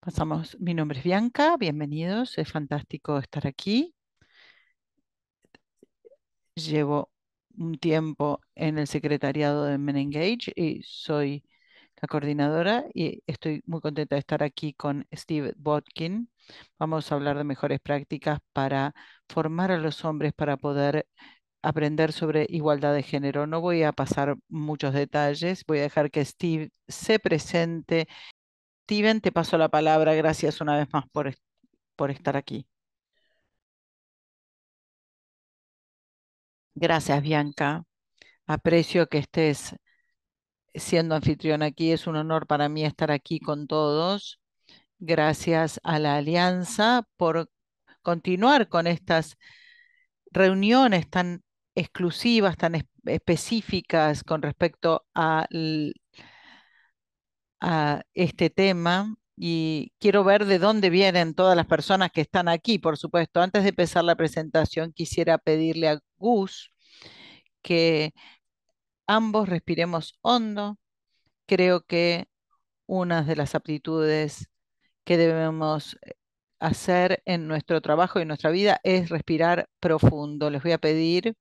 Pasamos, mi nombre es Bianca, bienvenidos, es fantástico estar aquí. Llevo un tiempo en el secretariado de Menengage y soy la coordinadora y estoy muy contenta de estar aquí con Steve Botkin. Vamos a hablar de mejores prácticas para formar a los hombres para poder aprender sobre igualdad de género. No voy a pasar muchos detalles, voy a dejar que Steve se presente. Steven, te paso la palabra. Gracias una vez más por estar aquí. Gracias, Bianca. Aprecio que estés siendo anfitrión aquí. Es un honor para mí estar aquí con todos. Gracias a la Alianza por continuar con estas reuniones tan exclusivas, tan específicas con respecto a este tema. Y quiero ver de dónde vienen todas las personas que están aquí, por supuesto. Antes de empezar la presentación, quisiera pedirle a Gus que ambos respiremos hondo. Creo que una de las aptitudes que debemos hacer en nuestro trabajo y en nuestra vida es respirar profundo. Les voy a pedir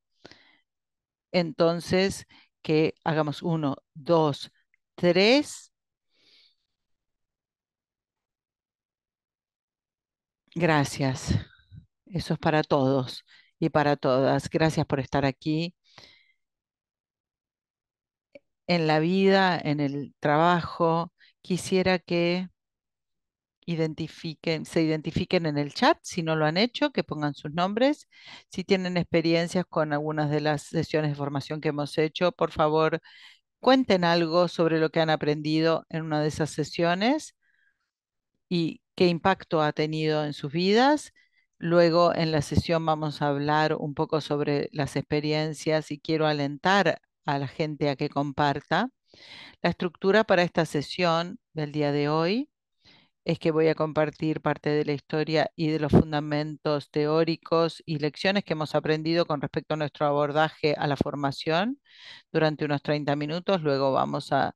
entonces que hagamos uno, dos, tres. Gracias. Eso es para todos y para todas. Gracias por estar aquí en la vida, en el trabajo. Quisiera que se identifiquen en el chat si no lo han hecho, que pongan sus nombres. Si tienen experiencias con algunas de las sesiones de formación que hemos hecho, por favor, cuenten algo sobre lo que han aprendido en una de esas sesiones y qué impacto ha tenido en sus vidas. Luego en la sesión vamos a hablar un poco sobre las experiencias y quiero alentar a la gente a que comparta. La estructura para esta sesión del día de hoy es que voy a compartir parte de la historia y de los fundamentos teóricos y lecciones que hemos aprendido con respecto a nuestro abordaje a la formación durante unos 30 minutos. Luego vamos a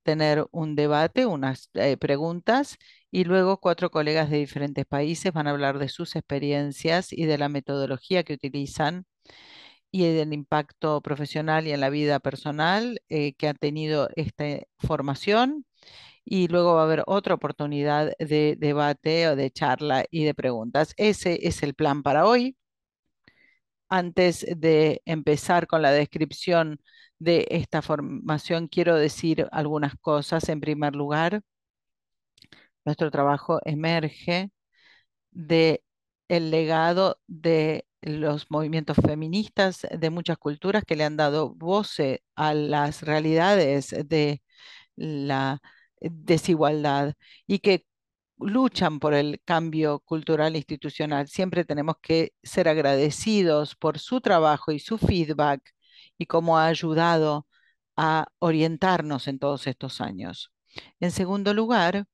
tener un debate, unas preguntas, y luego cuatro colegas de diferentes países van a hablar de sus experiencias y de la metodología que utilizan y del impacto profesional y en la vida personal que ha tenido esta formación, y luego va a haber otra oportunidad de debate o de charla y de preguntas. Ese es el plan para hoy. Antes de empezar con la descripción de esta formación, quiero decir algunas cosas. En primer lugar, nuestro trabajo emerge de el legado de los movimientos feministas de muchas culturas que le han dado voce a las realidades de la desigualdad y que luchan por el cambio cultural e institucional. Siempre tenemos que ser agradecidos por su trabajo y su feedback y cómo ha ayudado a orientarnos en todos estos años. En segundo lugar,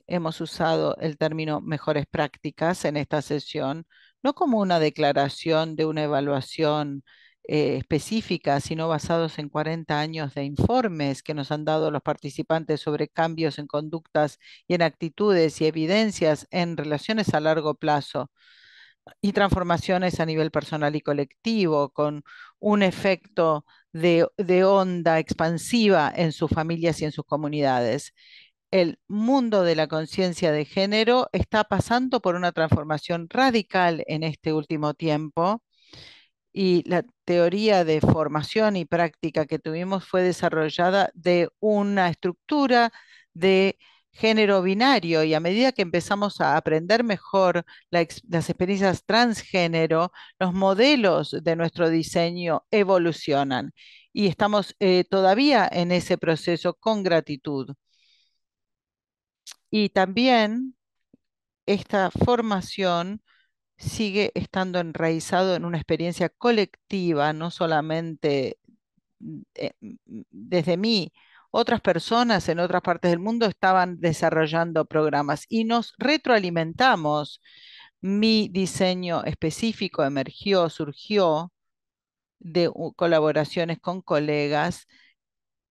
hemos usado el término mejores prácticas en esta sesión, no como una declaración de una evaluación específica, sino basados en 40 años de informes que nos han dado los participantes sobre cambios en conductas y en actitudes y evidencias en relaciones a largo plazo y transformaciones a nivel personal y colectivo, con un efecto de onda expansiva en sus familias y en sus comunidades. El mundo de la conciencia de género está pasando por una transformación radical en este último tiempo y la teoría de formación y práctica que tuvimos fue desarrollada de una estructura de género binario, y a medida que empezamos a aprender mejor las experiencias transgénero, los modelos de nuestro diseño evolucionan y estamos todavía en ese proceso con gratitud. Y también esta formación sigue estando enraizado en una experiencia colectiva, no solamente desde mí. Otras personas en otras partes del mundo estaban desarrollando programas y nos retroalimentamos. Mi diseño específico emergió, surgió de colaboraciones con colegas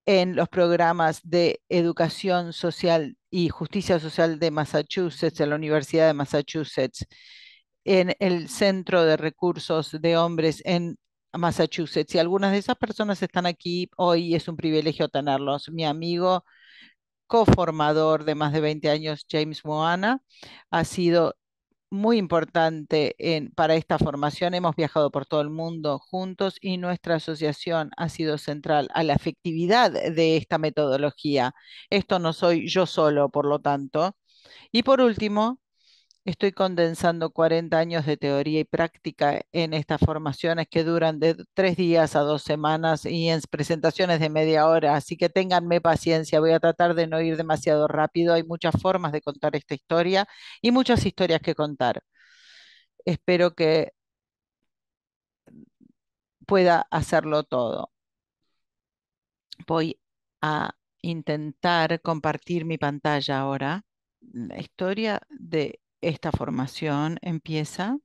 en los programas de educación social y justicia social de Massachusetts, en la Universidad de Massachusetts, en el Centro de Recursos de Hombres en Massachusetts. Y algunas de esas personas están aquí hoy y es un privilegio tenerlos. Mi amigo coformador de más de 20 años, James Moana, ha sido muy importante para esta formación. Hemos viajado por todo el mundo juntos y nuestra asociación ha sido central a la efectividad de esta metodología. Esto no soy yo solo, por lo tanto. Y por último, estoy condensando 40 años de teoría y práctica en estas formaciones que duran de 3 días a 2 semanas y en presentaciones de media hora. Así que ténganme paciencia, voy a tratar de no ir demasiado rápido. Hay muchas formas de contar esta historia y muchas historias que contar. Espero que pueda hacerlo todo. Voy a intentar compartir mi pantalla ahora. La historia de esta formación empieza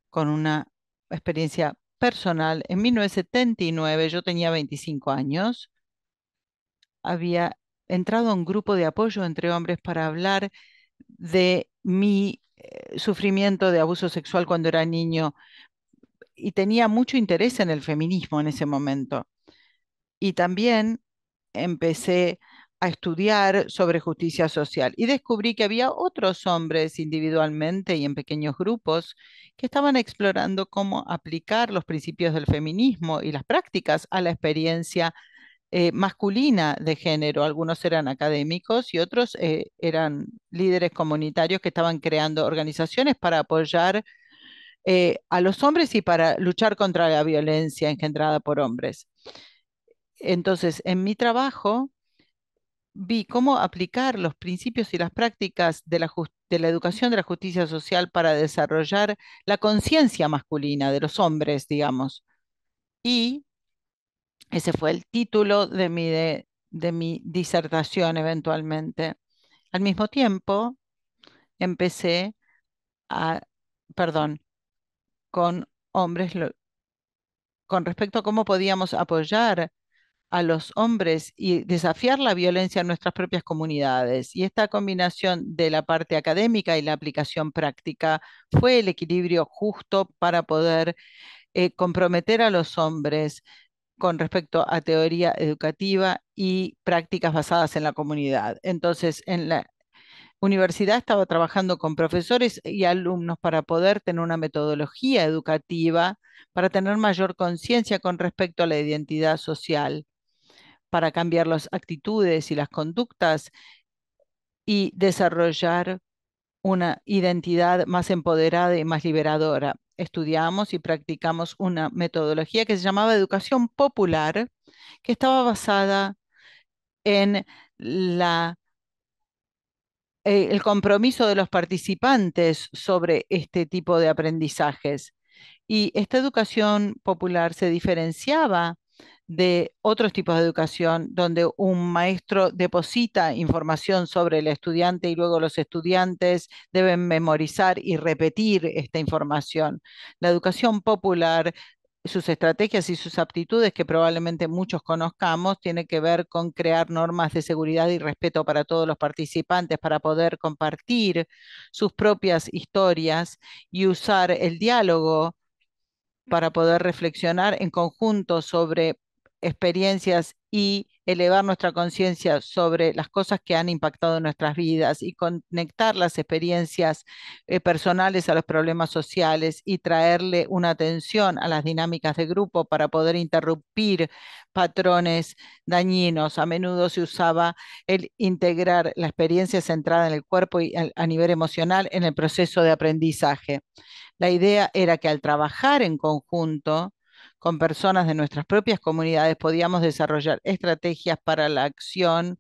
con una experiencia personal. En 1979, yo tenía 25 años, había entrado a un grupo de apoyo entre hombres para hablar de mi sufrimiento de abuso sexual cuando era niño y tenía mucho interés en el feminismo en ese momento. Y también empecé a estudiar sobre justicia social y descubrí que había otros hombres individualmente y en pequeños grupos que estaban explorando cómo aplicar los principios del feminismo y las prácticas a la experiencia masculina de género. Algunos eran académicos y otros eran líderes comunitarios que estaban creando organizaciones para apoyar a los hombres y para luchar contra la violencia engendrada por hombres. Entonces, en mi trabajo vi cómo aplicar los principios y las prácticas de la educación de la justicia social para desarrollar la conciencia masculina de los hombres, digamos. Y ese fue el título de mi disertación eventualmente. Al mismo tiempo, empecé a, perdón, con hombres, con respecto a cómo podíamos apoyar a los hombres y desafiar la violencia en nuestras propias comunidades. Y esta combinación de la parte académica y la aplicación práctica fue el equilibrio justo para poder comprometer a los hombres con respecto a teoría educativa y prácticas basadas en la comunidad. Entonces, en la universidad estaba trabajando con profesores y alumnos para poder tener una metodología educativa, para tener mayor conciencia con respecto a la identidad social, para cambiar las actitudes y las conductas y desarrollar una identidad más empoderada y más liberadora. Estudiamos y practicamos una metodología que se llamaba educación popular, que estaba basada en el compromiso de los participantes sobre este tipo de aprendizajes. Y esta educación popular se diferenciaba de otros tipos de educación donde un maestro deposita información sobre el estudiante y luego los estudiantes deben memorizar y repetir esta información. La educación popular, sus estrategias y sus aptitudes, que probablemente muchos conozcamos, tiene que ver con crear normas de seguridad y respeto para todos los participantes, para poder compartir sus propias historias y usar el diálogo para poder reflexionar en conjunto sobre experiencias y elevar nuestra conciencia sobre las cosas que han impactado en nuestras vidas y conectar las experiencias personales a los problemas sociales y traerle una atención a las dinámicas de grupo para poder interrumpir patrones dañinos. A menudo se usaba el integrar la experiencia centrada en el cuerpo y a nivel emocional en el proceso de aprendizaje. La idea era que al trabajar en conjunto con personas de nuestras propias comunidades podíamos desarrollar estrategias para la acción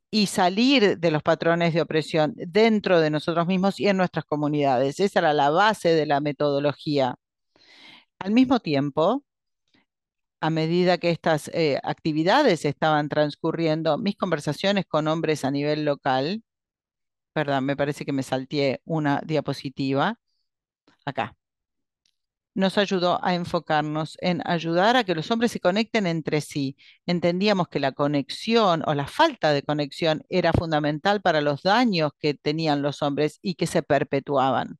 y salir de los patrones de opresión dentro de nosotros mismos y en nuestras comunidades. Esa era la base de la metodología. Al mismo tiempo, a medida que estas actividades estaban transcurriendo, mis conversaciones con hombres a nivel local, perdón, me parece que me salteé una diapositiva acá. nos ayudó a enfocarnos en ayudar a que los hombres se conecten entre sí. Entendíamos que la conexión o la falta de conexión era fundamental para los daños que tenían los hombres y que se perpetuaban.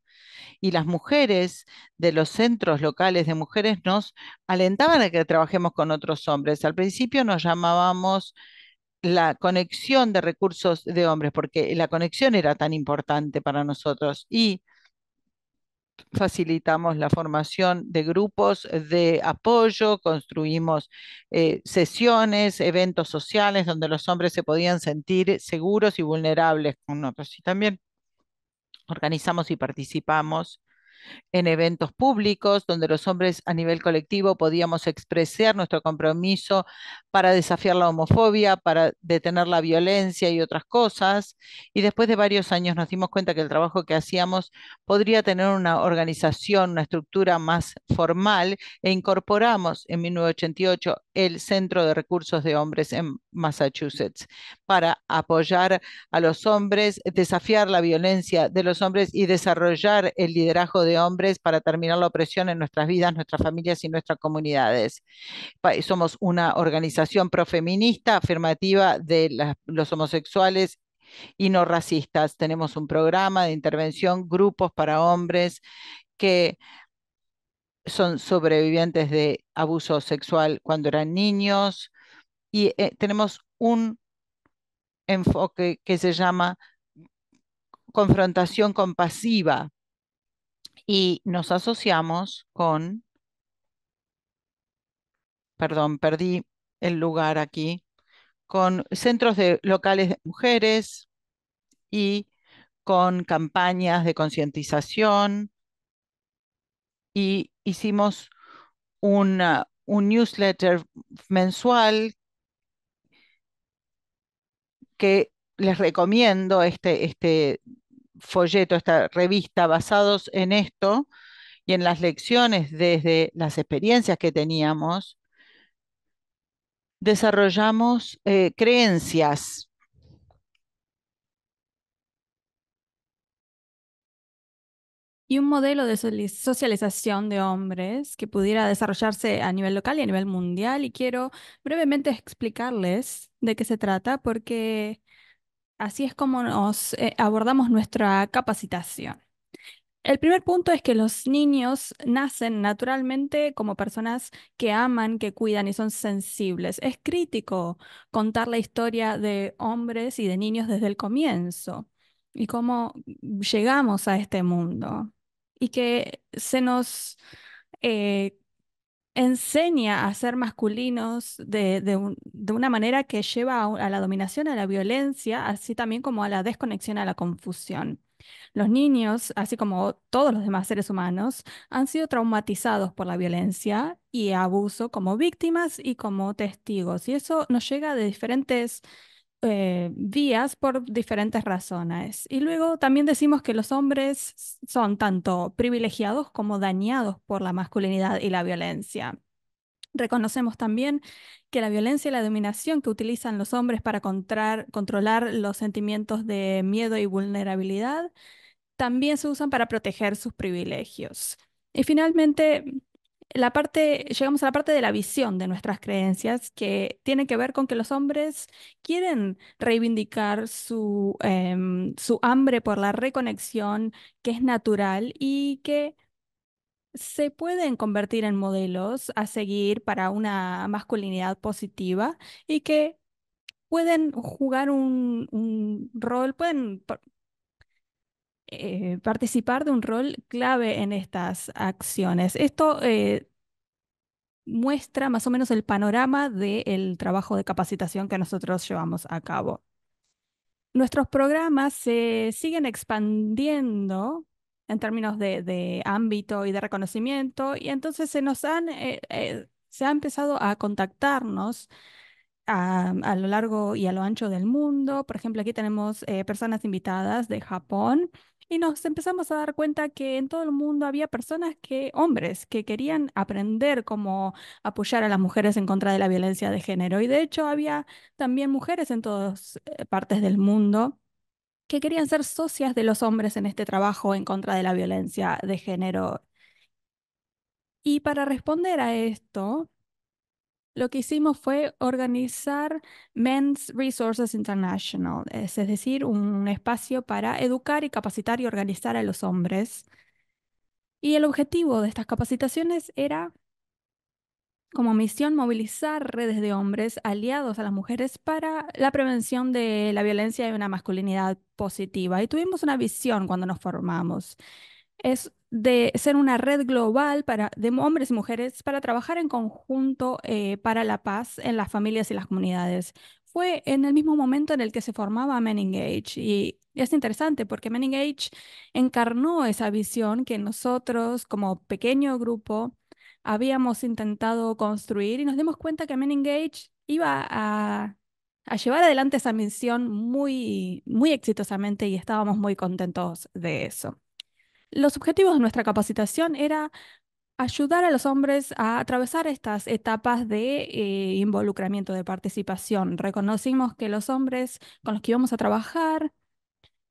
Y las mujeres de los centros locales de mujeres nos alentaban a que trabajemos con otros hombres. Al principio nos llamábamos la conexión de recursos de hombres, porque la conexión era tan importante para nosotros y facilitamos la formación de grupos de apoyo, construimos sesiones, eventos sociales donde los hombres se podían sentir seguros y vulnerables con otros. Y también organizamos y participamos en eventos públicos donde los hombres a nivel colectivo podíamos expresar nuestro compromiso para desafiar la homofobia, para detener la violencia y otras cosas. Y después de varios años nos dimos cuenta que el trabajo que hacíamos podría tener una organización, una estructura más formal e incorporamos en 1988 el Centro de Recursos de Hombres en Massachusetts para apoyar a los hombres, desafiar la violencia de los hombres y desarrollar el liderazgo de hombres para terminar la opresión en nuestras vidas, nuestras familias y nuestras comunidades. Somos una organización profeminista afirmativa de los homosexuales y no racistas. Tenemos un programa de intervención, grupos para hombres que son sobrevivientes de abuso sexual cuando eran niños y tenemos un enfoque que se llama confrontación compasiva y nos asociamos con, perdón, perdí el lugar aquí, con centros locales de mujeres y con campañas de concientización y hicimos un newsletter mensual que les recomiendo este folleto, esta revista basados en esto y en las lecciones desde las experiencias que teníamos, desarrollamos creencias. Y un modelo de socialización de hombres que pudiera desarrollarse a nivel local y a nivel mundial. Y quiero brevemente explicarles de qué se trata, porque así es como nos abordamos nuestra capacitación. El primer punto es que los niños nacen naturalmente como personas que aman, que cuidan y son sensibles. Es crítico contar la historia de hombres y de niños desde el comienzo y cómo llegamos a este mundo y que se nos eh, enseña a ser masculinos de una manera que lleva a la dominación, a la violencia, así también como a la desconexión, a la confusión. Los niños, así como todos los demás seres humanos, han sido traumatizados por la violencia y abuso como víctimas y como testigos. Y eso nos llega de diferentes vías por diferentes razones. Y luego también decimos que los hombres son tanto privilegiados como dañados por la masculinidad y la violencia. Reconocemos también que la violencia y la dominación que utilizan los hombres para controlar los sentimientos de miedo y vulnerabilidad también se usan para proteger sus privilegios. Y finalmente, llegamos a la parte de la visión de nuestras creencias, que tiene que ver con que los hombres quieren reivindicar su hambre por la reconexión, que es natural y que se pueden convertir en modelos a seguir para una masculinidad positiva y que pueden jugar un rol, pueden participar de un rol clave en estas acciones. Esto muestra más o menos el panorama del trabajo de capacitación que nosotros llevamos a cabo. Nuestros programas se siguen expandiendo en términos de ámbito y de reconocimiento, y entonces se ha empezado a contactarnos a lo largo y a lo ancho del mundo. Por ejemplo, aquí tenemos personas invitadas de Japón y nos empezamos a dar cuenta que en todo el mundo había hombres, que querían aprender cómo apoyar a las mujeres en contra de la violencia de género. Y de hecho había también mujeres en todas partes del mundo que querían ser socias de los hombres en este trabajo en contra de la violencia de género. Y para responder a esto, lo que hicimos fue organizar Men's Resources International, es decir, un espacio para educar y capacitar y organizar a los hombres. Y el objetivo de estas capacitaciones era, como misión, movilizar redes de hombres aliados a las mujeres para la prevención de la violencia y una masculinidad positiva. Y tuvimos una visión cuando nos formamos. Es de ser una red global de hombres y mujeres para trabajar en conjunto para la paz en las familias y las comunidades. Fue en el mismo momento en el que se formaba Men Engage y es interesante porque Men Engage encarnó esa visión que nosotros como pequeño grupo habíamos intentado construir y nos dimos cuenta que Men Engage iba a llevar adelante esa misión muy, muy exitosamente y estábamos muy contentos de eso. Los objetivos de nuestra capacitación era ayudar a los hombres a atravesar estas etapas de involucramiento, de participación. Reconocimos que los hombres con los que íbamos a trabajar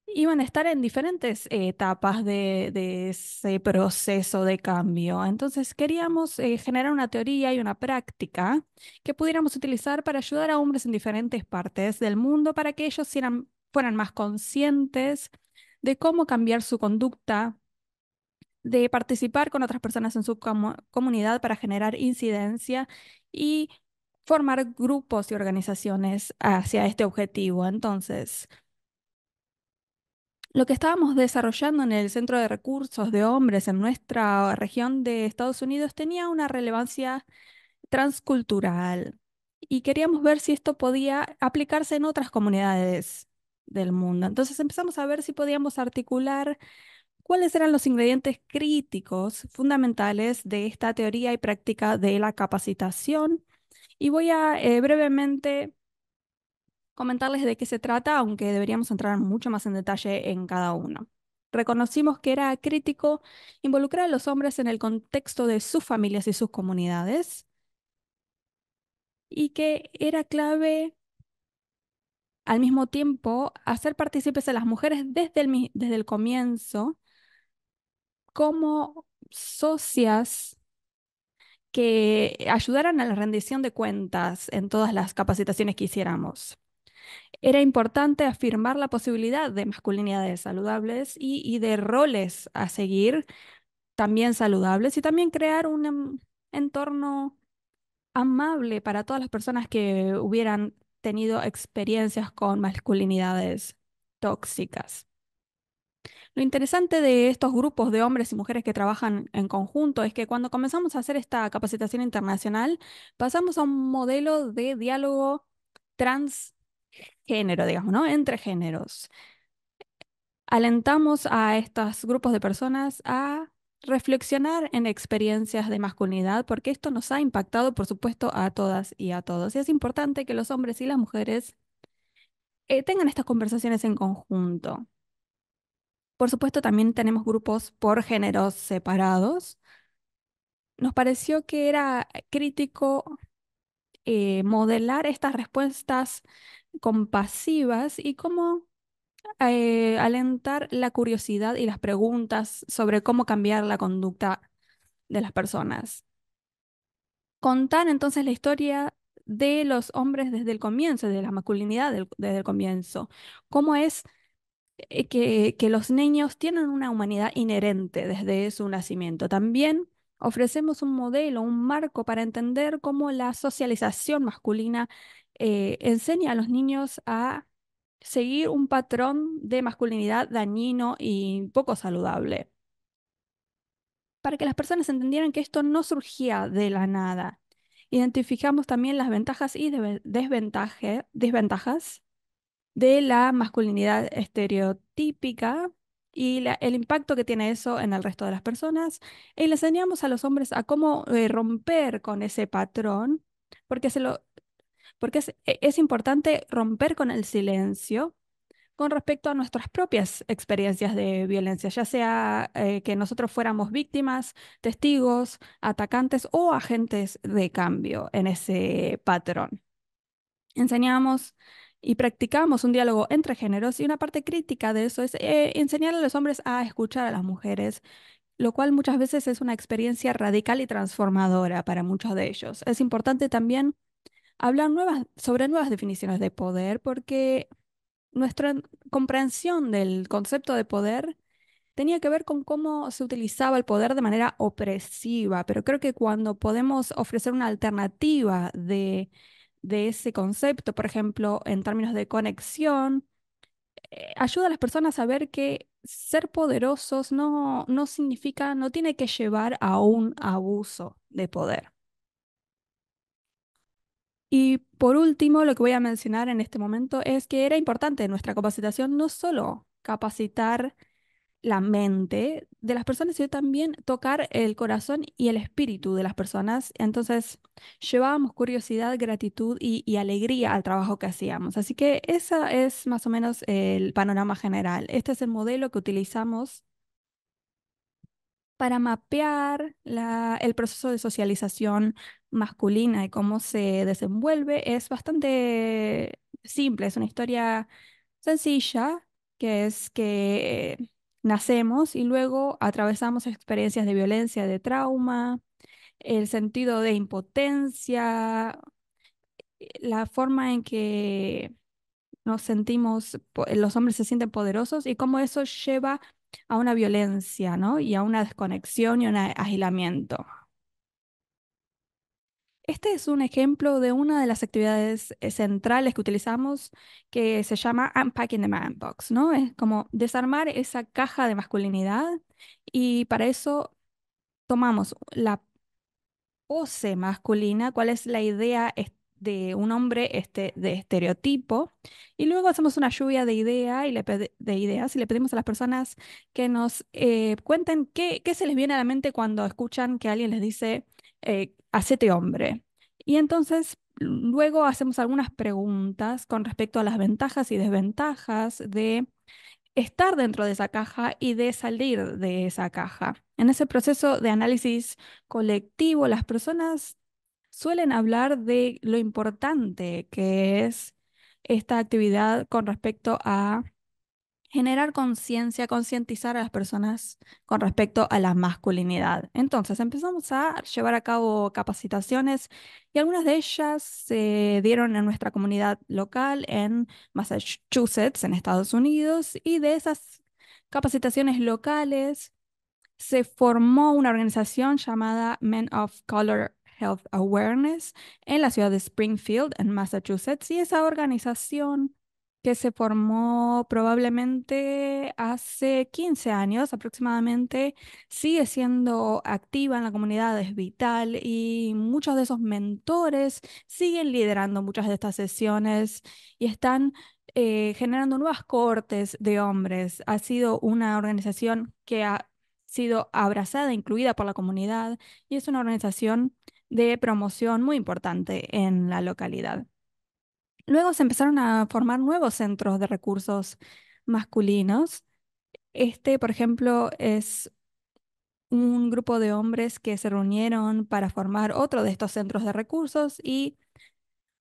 iban a estar en diferentes etapas de ese proceso de cambio. Entonces queríamos generar una teoría y una práctica que pudiéramos utilizar para ayudar a hombres en diferentes partes del mundo para que ellos fueran más conscientes de cómo cambiar su conducta, de participar con otras personas en su comunidad para generar incidencia y formar grupos y organizaciones hacia este objetivo. Entonces, lo que estábamos desarrollando en el Centro de Recursos de Hombres en nuestra región de Estados Unidos tenía una relevancia transcultural y queríamos ver si esto podía aplicarse en otras comunidades del mundo. Entonces empezamos a ver si podíamos articular cuáles eran los ingredientes críticos fundamentales de esta teoría y práctica de la capacitación. Y voy a brevemente comentarles de qué se trata, aunque deberíamos entrar mucho más en detalle en cada uno. Reconocimos que era crítico involucrar a los hombres en el contexto de sus familias y sus comunidades y que era clave al mismo tiempo hacer partícipes a las mujeres desde el comienzo como socias que ayudaran a la rendición de cuentas en todas las capacitaciones que hiciéramos. Era importante afirmar la posibilidad de masculinidades saludables y de roles a seguir también saludables y también crear un entorno amable para todas las personas que hubieran tenido experiencias con masculinidades tóxicas. Lo interesante de estos grupos de hombres y mujeres que trabajan en conjunto es que cuando comenzamos a hacer esta capacitación internacional, pasamos a un modelo de diálogo transgénero, digamos, ¿no? Entre géneros. Alentamos a estos grupos de personas a reflexionar en experiencias de masculinidad, porque esto nos ha impactado, por supuesto, a todas y a todos. Y es importante que los hombres y las mujeres tengan estas conversaciones en conjunto. Por supuesto, también tenemos grupos por géneros separados. Nos pareció que era crítico modelar estas respuestas compasivas y cómo alentar la curiosidad y las preguntas sobre cómo cambiar la conducta de las personas. Contar entonces la historia de los hombres desde el comienzo, de la masculinidad desde el comienzo. Cómo es que los niños tienen una humanidad inherente desde su nacimiento. También ofrecemos un modelo, un marco para entender cómo la socialización masculina enseña a los niños a seguir un patrón de masculinidad dañino y poco saludable, para que las personas entendieran que esto no surgía de la nada. Identificamos también las ventajas y desventajas de la masculinidad estereotípica y el impacto que tiene eso en el resto de las personas. Y le enseñamos a los hombres a cómo romper con ese patrón, porque, porque es importante romper con el silencio con respecto a nuestras propias experiencias de violencia, ya sea que nosotros fuéramos víctimas, testigos, atacantes o agentes de cambio en ese patrón. Enseñamos y practicamos un diálogo entre géneros y una parte crítica de eso es enseñar a los hombres a escuchar a las mujeres, lo cual muchas veces es una experiencia radical y transformadora para muchos de ellos. Es importante también hablar sobre nuevas definiciones de poder, porque nuestra comprensión del concepto de poder tenía que ver con cómo se utilizaba el poder de manera opresiva, pero creo que cuando podemos ofrecer una alternativa de ese concepto, por ejemplo, en términos de conexión, ayuda a las personas a ver que ser poderosos no significa, no tiene que llevar a un abuso de poder. Y por último, lo que voy a mencionar en este momento es que era importante en nuestra capacitación no solo capacitar la mente de las personas, sino también tocar el corazón y el espíritu de las personas. Entonces, llevábamos curiosidad, gratitud y alegría al trabajo que hacíamos. Así que ese es más o menos el panorama general. Este es el modelo que utilizamos para mapear el proceso de socialización masculina y cómo se desenvuelve. Es bastante simple, es una historia sencilla, que es que nacemos y luego atravesamos experiencias de violencia, de trauma, el sentido de impotencia, la forma en que nos sentimos, los hombres se sienten poderosos y cómo eso lleva a una violencia, ¿no? Y a una desconexión y un aislamiento. Este es un ejemplo de una de las actividades centrales que utilizamos que se llama Unpacking the Man Box, ¿no? Es como desarmar esa caja de masculinidad y para eso tomamos la pose masculina, cuál es la idea de un hombre de estereotipo, y luego hacemos una lluvia de ideas y le pedimos a las personas que nos cuenten qué se les viene a la mente cuando escuchan que alguien les dice, hacete hombre. Y entonces luego hacemos algunas preguntas con respecto a las ventajas y desventajas de estar dentro de esa caja y de salir de esa caja. En ese proceso de análisis colectivo, las personas suelen hablar de lo importante que es esta actividad con respecto a generar conciencia, concientizar a las personas con respecto a la masculinidad. Entonces empezamos a llevar a cabo capacitaciones y algunas de ellas se dieron en nuestra comunidad local en Massachusetts, en Estados Unidos, y de esas capacitaciones locales se formó una organización llamada Men of Color Health Awareness en la ciudad de Springfield, en Massachusetts, y esa organización que se formó probablemente hace 15 años aproximadamente, sigue siendo activa en la comunidad, es vital y muchos de esos mentores siguen liderando muchas de estas sesiones y están generando nuevas cohortes de hombres. Ha sido una organización que ha sido abrazada, incluida por la comunidad, y es una organización de promoción muy importante en la localidad. Luego se empezaron a formar nuevos centros de recursos masculinos. Este, por ejemplo, es un grupo de hombres que se reunieron para formar otro de estos centros de recursos y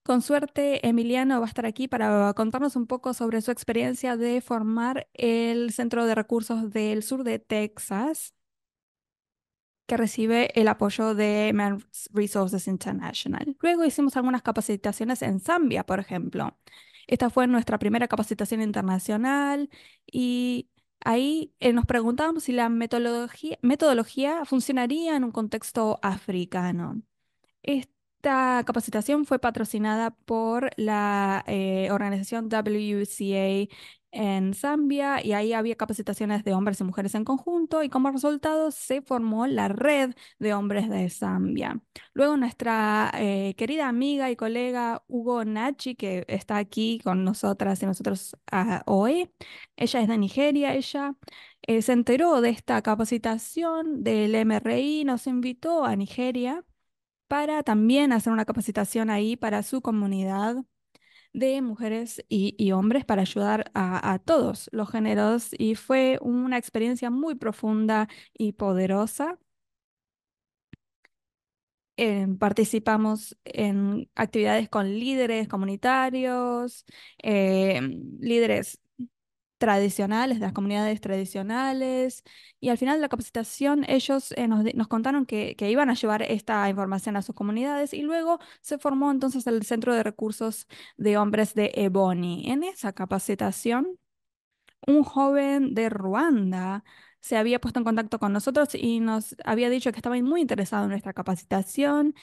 con suerte Emiliano va a estar aquí para contarnos un poco sobre su experiencia de formar el centro de recursos del sur de Texas que recibe el apoyo de Men's Resources International. Luego hicimos algunas capacitaciones en Zambia, por ejemplo. Esta fue nuestra primera capacitación internacional y ahí nos preguntábamos si la metodología funcionaría en un contexto africano. Esta capacitación fue patrocinada por la organización WCA en Zambia y ahí había capacitaciones de hombres y mujeres en conjunto y como resultado se formó la red de hombres de Zambia. Luego nuestra querida amiga y colega Hugo Nachi, que está aquí con nosotras y nosotros hoy, ella es de Nigeria, ella se enteró de esta capacitación del MRI, nos invitó a Nigeria para también hacer una capacitación ahí para su comunidad de mujeres y hombres para ayudar a todos los géneros y fue una experiencia muy profunda y poderosa. Participamos en actividades con líderes comunitarios, líderes tradicionales, de las comunidades tradicionales. Y al final de la capacitación, ellos nos contaron que iban a llevar esta información a sus comunidades y luego se formó entonces el Centro de Recursos de Hombres de Ebony. En esa capacitación, un joven de Ruanda se había puesto en contacto con nosotros y nos había dicho que estaba muy interesado en nuestra capacitación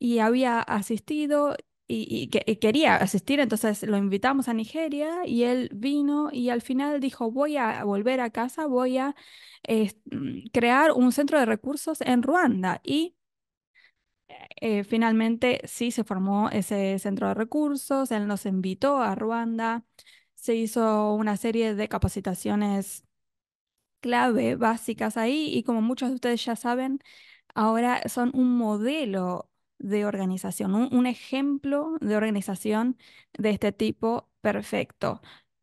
y había asistido y quería asistir, entonces lo invitamos a Nigeria y él vino y al final dijo, voy a volver a casa, voy a crear un centro de recursos en Ruanda y finalmente sí se formó ese centro de recursos, él nos invitó a Ruanda. Se hizo una serie de capacitaciones clave, básicas ahí, y como muchos de ustedes ya saben, ahora son un modelo de organización, un ejemplo de organización de este tipo perfecto.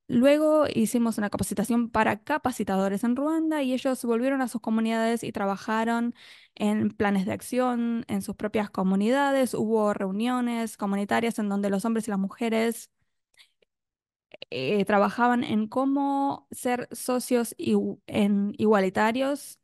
Luego hicimos una capacitación para capacitadores en Ruanda y ellos volvieron a sus comunidades y trabajaron en planes de acción en sus propias comunidades. Hubo reuniones comunitarias en donde los hombres y las mujeres trabajaban en cómo ser socios igualitarios.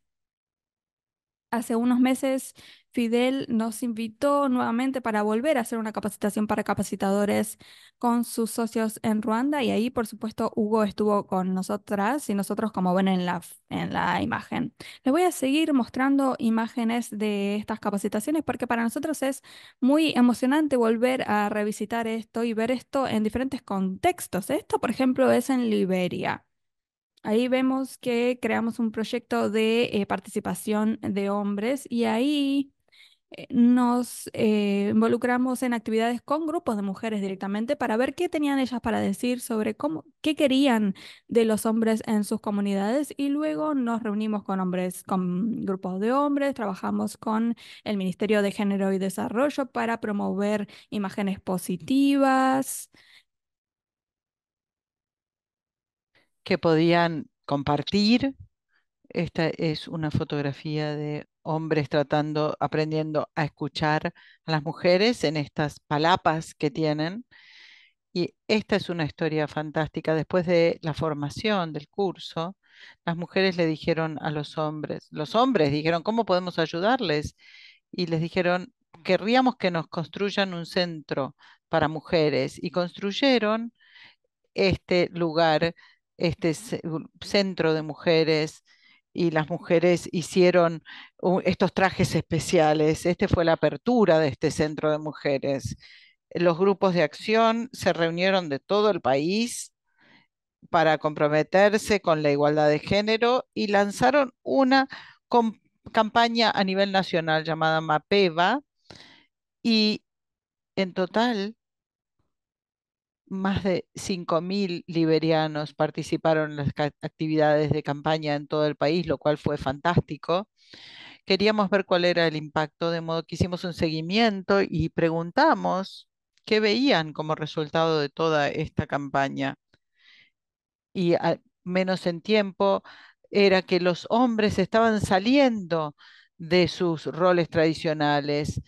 Hace unos meses, Fidel nos invitó nuevamente para volver a hacer una capacitación para capacitadores con sus socios en Ruanda y ahí, por supuesto, Hugo estuvo con nosotras y nosotros, como ven en la imagen. Les voy a seguir mostrando imágenes de estas capacitaciones porque para nosotros es muy emocionante volver a revisitar esto y ver esto en diferentes contextos. Esto, por ejemplo, es en Liberia. Ahí vemos que creamos un proyecto de participación de hombres y ahí nos involucramos en actividades con grupos de mujeres directamente para ver qué tenían ellas para decir sobre qué querían de los hombres en sus comunidades y luego nos reunimos con hombres, con grupos de hombres, trabajamos con el Ministerio de Género y Desarrollo para promover imágenes positivas. que podían compartir. Esta es una fotografía de hombres tratando, aprendiendo a escuchar a las mujeres en estas palapas que tienen. Y esta es una historia fantástica. Después de la formación del curso, las mujeres le dijeron a los hombres dijeron, ¿cómo podemos ayudarles? Y les dijeron, querríamos que nos construyan un centro para mujeres. Y construyeron este lugar, centro de mujeres, y las mujeres hicieron estos trajes especiales. Este fue la apertura de este centro de mujeres. Los grupos de acción se reunieron de todo el país para comprometerse con la igualdad de género y lanzaron una campaña a nivel nacional llamada MAPEVA y en total más de 5.000 liberianos participaron en las actividades de campaña en todo el país, lo cual fue fantástico. Queríamos ver cuál era el impacto, de modo que hicimos un seguimiento y preguntamos qué veían como resultado de toda esta campaña. Y menos en tiempo era que los hombres estaban saliendo de sus roles tradicionales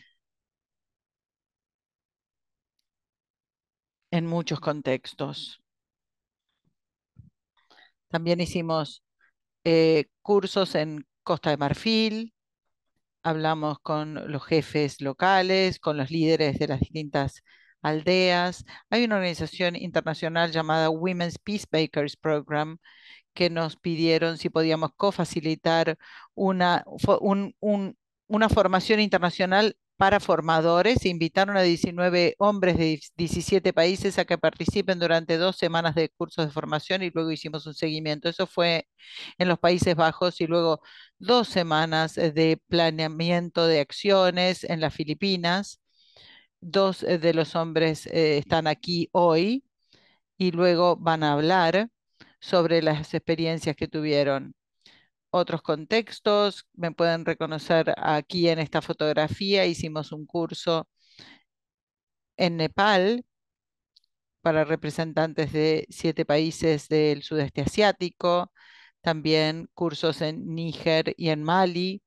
en muchos contextos. También hicimos cursos en Costa de Marfil, hablamos con los jefes locales, con los líderes de las distintas aldeas. Hay una organización internacional llamada Women's Peacemakers Program que nos pidieron si podíamos cofacilitar una formación internacional para formadores. Invitaron a 19 hombres de 17 países a que participen durante 2 semanas de cursos de formación y luego hicimos un seguimiento. Eso fue en los Países Bajos y luego 2 semanas de planeamiento de acciones en las Filipinas. Dos de los hombres están aquí hoy y luego van a hablar sobre las experiencias que tuvieron. Otros contextos, me pueden reconocer aquí en esta fotografía, hicimos un curso en Nepal para representantes de 7 países del sudeste asiático, también cursos en Níger y en Mali,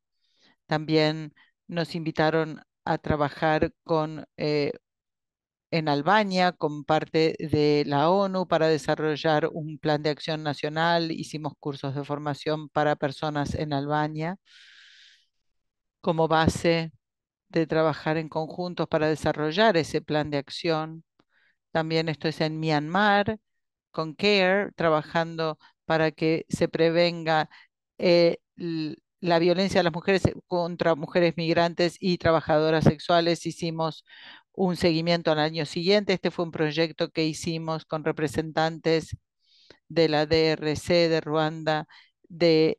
también nos invitaron a trabajar con en Albania con parte de la ONU para desarrollar un plan de acción nacional. Hicimos cursos de formación para personas en Albania como base de trabajar en conjuntos para desarrollar ese plan de acción. También esto es en Myanmar, con CARE, trabajando para que se prevenga la violencia de las mujeres contra mujeres migrantes y trabajadoras sexuales. Hicimos un seguimiento al año siguiente. Este fue un proyecto que hicimos con representantes de la DRC, de Ruanda, de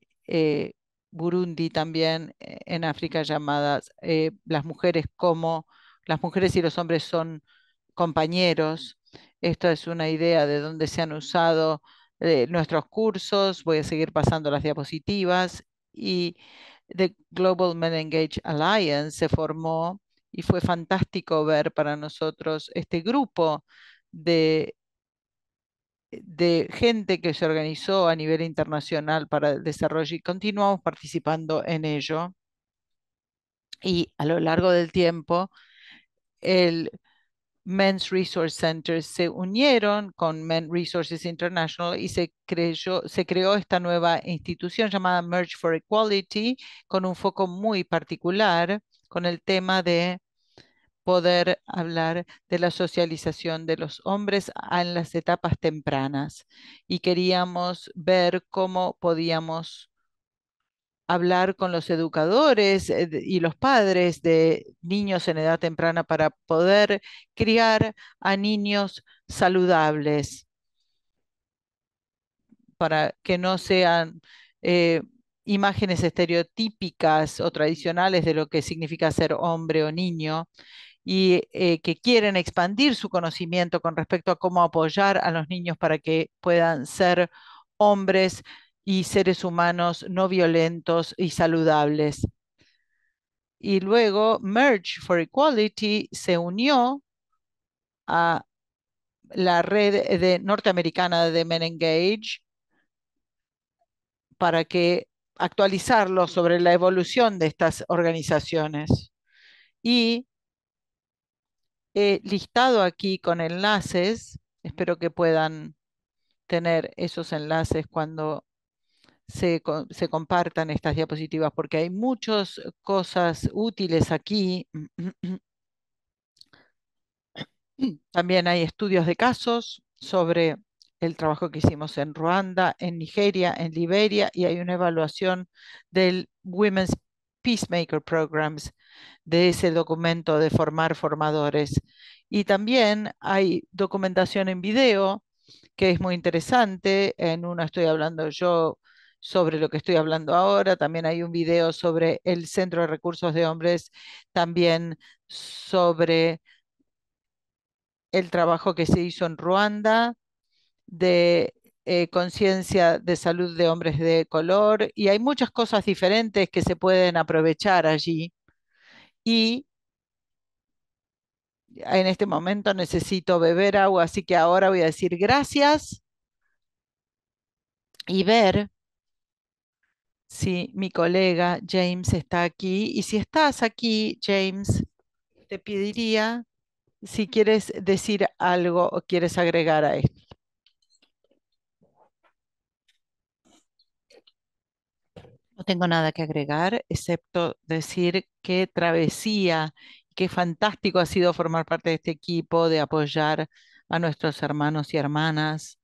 Burundi también, en África, llamadas las mujeres y los hombres son compañeros. Esta es una idea de donde se han usado nuestros cursos. Voy a seguir pasando las diapositivas. Y The Global Men Engage Alliance se formó y fue fantástico ver para nosotros este grupo de gente que se organizó a nivel internacional para el desarrollo y continuamos participando en ello. Y a lo largo del tiempo, el Men's Resource Centers se unieron con Men Resources International y se creó esta nueva institución llamada Merge for Equality con un foco muy particular con el tema de poder hablar de la socialización de los hombres en las etapas tempranas. Y queríamos ver cómo podíamos hablar con los educadores y los padres de niños en edad temprana para poder criar a niños saludables, para que no sean eh, imágenes estereotípicas o tradicionales de lo que significa ser hombre o niño, y que quieren expandir su conocimiento con respecto a cómo apoyar a los niños para que puedan ser hombres y seres humanos no violentos y saludables. Y luego Merge for Equality se unió a la red norteamericana de Men Engage para que actualizarlo sobre la evolución de estas organizaciones. Y he listado aquí con enlaces, espero que puedan tener esos enlaces cuando se compartan estas diapositivas, porque hay muchas cosas útiles aquí. También hay estudios de casos sobre el trabajo que hicimos en Ruanda, en Nigeria, en Liberia, y hay una evaluación del Women's Peacemaker Programs, de ese documento de formar formadores. Y también hay documentación en video que es muy interesante. En uno estoy hablando yo sobre lo que estoy hablando ahora. También hay un video sobre el Centro de Recursos de Hombres, también sobre el trabajo que se hizo en Ruanda de conciencia de salud de hombres de color, y hay muchas cosas diferentes que se pueden aprovechar allí. Y en este momento necesito beber agua, así que ahora voy a decir gracias y ver si mi colega James está aquí. Y si estás aquí, James, te pediría si quieres decir algo o quieres agregar a esto. No tengo nada que agregar, excepto decir qué travesía, qué fantástico ha sido formar parte de este equipo, de apoyar a nuestros hermanos y hermanas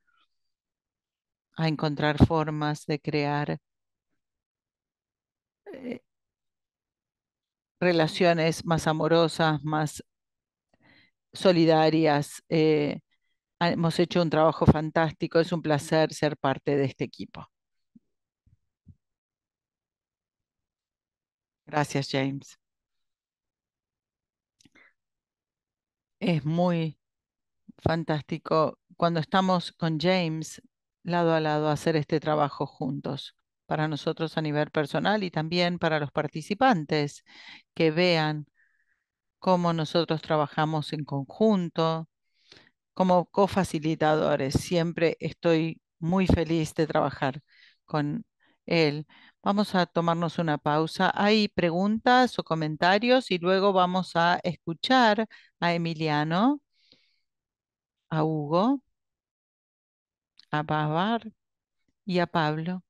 a encontrar formas de crear eh, relaciones más amorosas, más solidarias. Hemos hecho un trabajo fantástico, es un placer ser parte de este equipo. Gracias, James. Es muy fantástico cuando estamos con James lado a lado a hacer este trabajo juntos, para nosotros a nivel personal y también para los participantes, que vean cómo nosotros trabajamos en conjunto como cofacilitadores. Siempre estoy muy feliz de trabajar con él. Vamos a tomarnos una pausa. Hay preguntas o comentarios y luego vamos a escuchar a Emiliano a Hugo, a Babar y a Pablo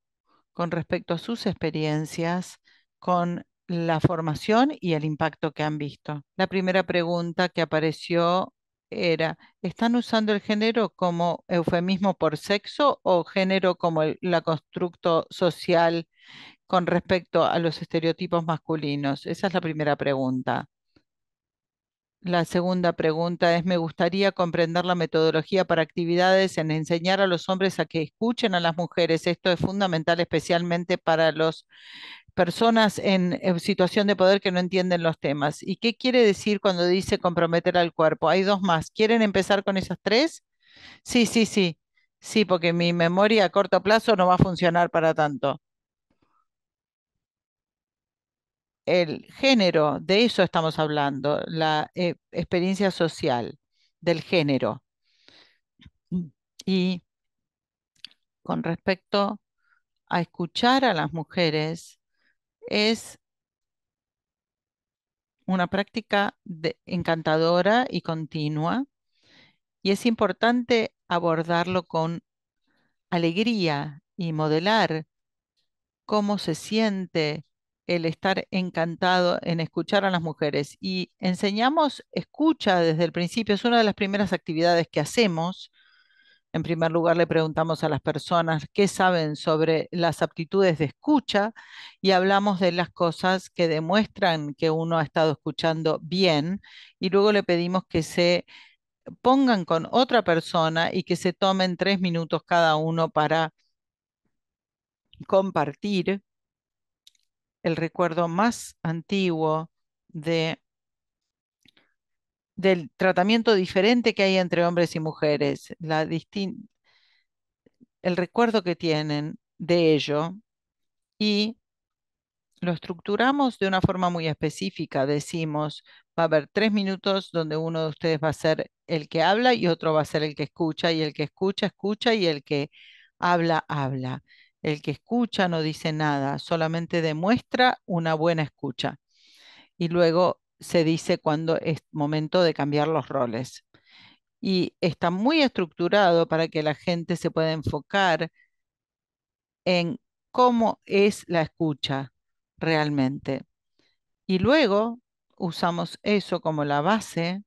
con respecto a sus experiencias con la formación y el impacto que han visto. La primera pregunta que apareció era, ¿están usando el género como eufemismo por sexo o género como la constructo social con respecto a los estereotipos masculinos? Esa es la primera pregunta. La segunda pregunta es, me gustaría comprender la metodología para actividades en enseñar a los hombres a que escuchen a las mujeres. Esto es fundamental especialmente para las personas en situación de poder que no entienden los temas. ¿Y qué quiere decir cuando dice comprometer al cuerpo? Hay dos más. ¿Quieren empezar con esas tres? Sí, sí, sí. Sí, porque mi memoria a corto plazo no va a funcionar para tanto. El género, de eso estamos hablando, la experiencia social del género. Mm. Y con respecto a escuchar a las mujeres, es una práctica encantadora y continua, y es importante abordarlo con alegría y modelar cómo se siente el estar encantado en escuchar a las mujeres. Y enseñamos escucha desde el principio, es una de las primeras actividades que hacemos. En primer lugar, le preguntamos a las personas qué saben sobre las aptitudes de escucha y hablamos de las cosas que demuestran que uno ha estado escuchando bien y luego le pedimos que se pongan con otra persona y que se tomen 3 minutos cada uno para compartir el recuerdo más antiguo de, del tratamiento diferente que hay entre hombres y mujeres, el recuerdo que tienen de ello y lo estructuramos de una forma muy específica. Decimos, va a haber 3 minutos donde uno de ustedes va a ser el que habla y otro va a ser el que escucha, y el que escucha, escucha, y el que habla, habla. El que escucha no dice nada, solamente demuestra una buena escucha. Y luego se dice cuando es momento de cambiar los roles. Y está muy estructurado para que la gente se pueda enfocar en cómo es la escucha realmente. Y luego usamos eso como la base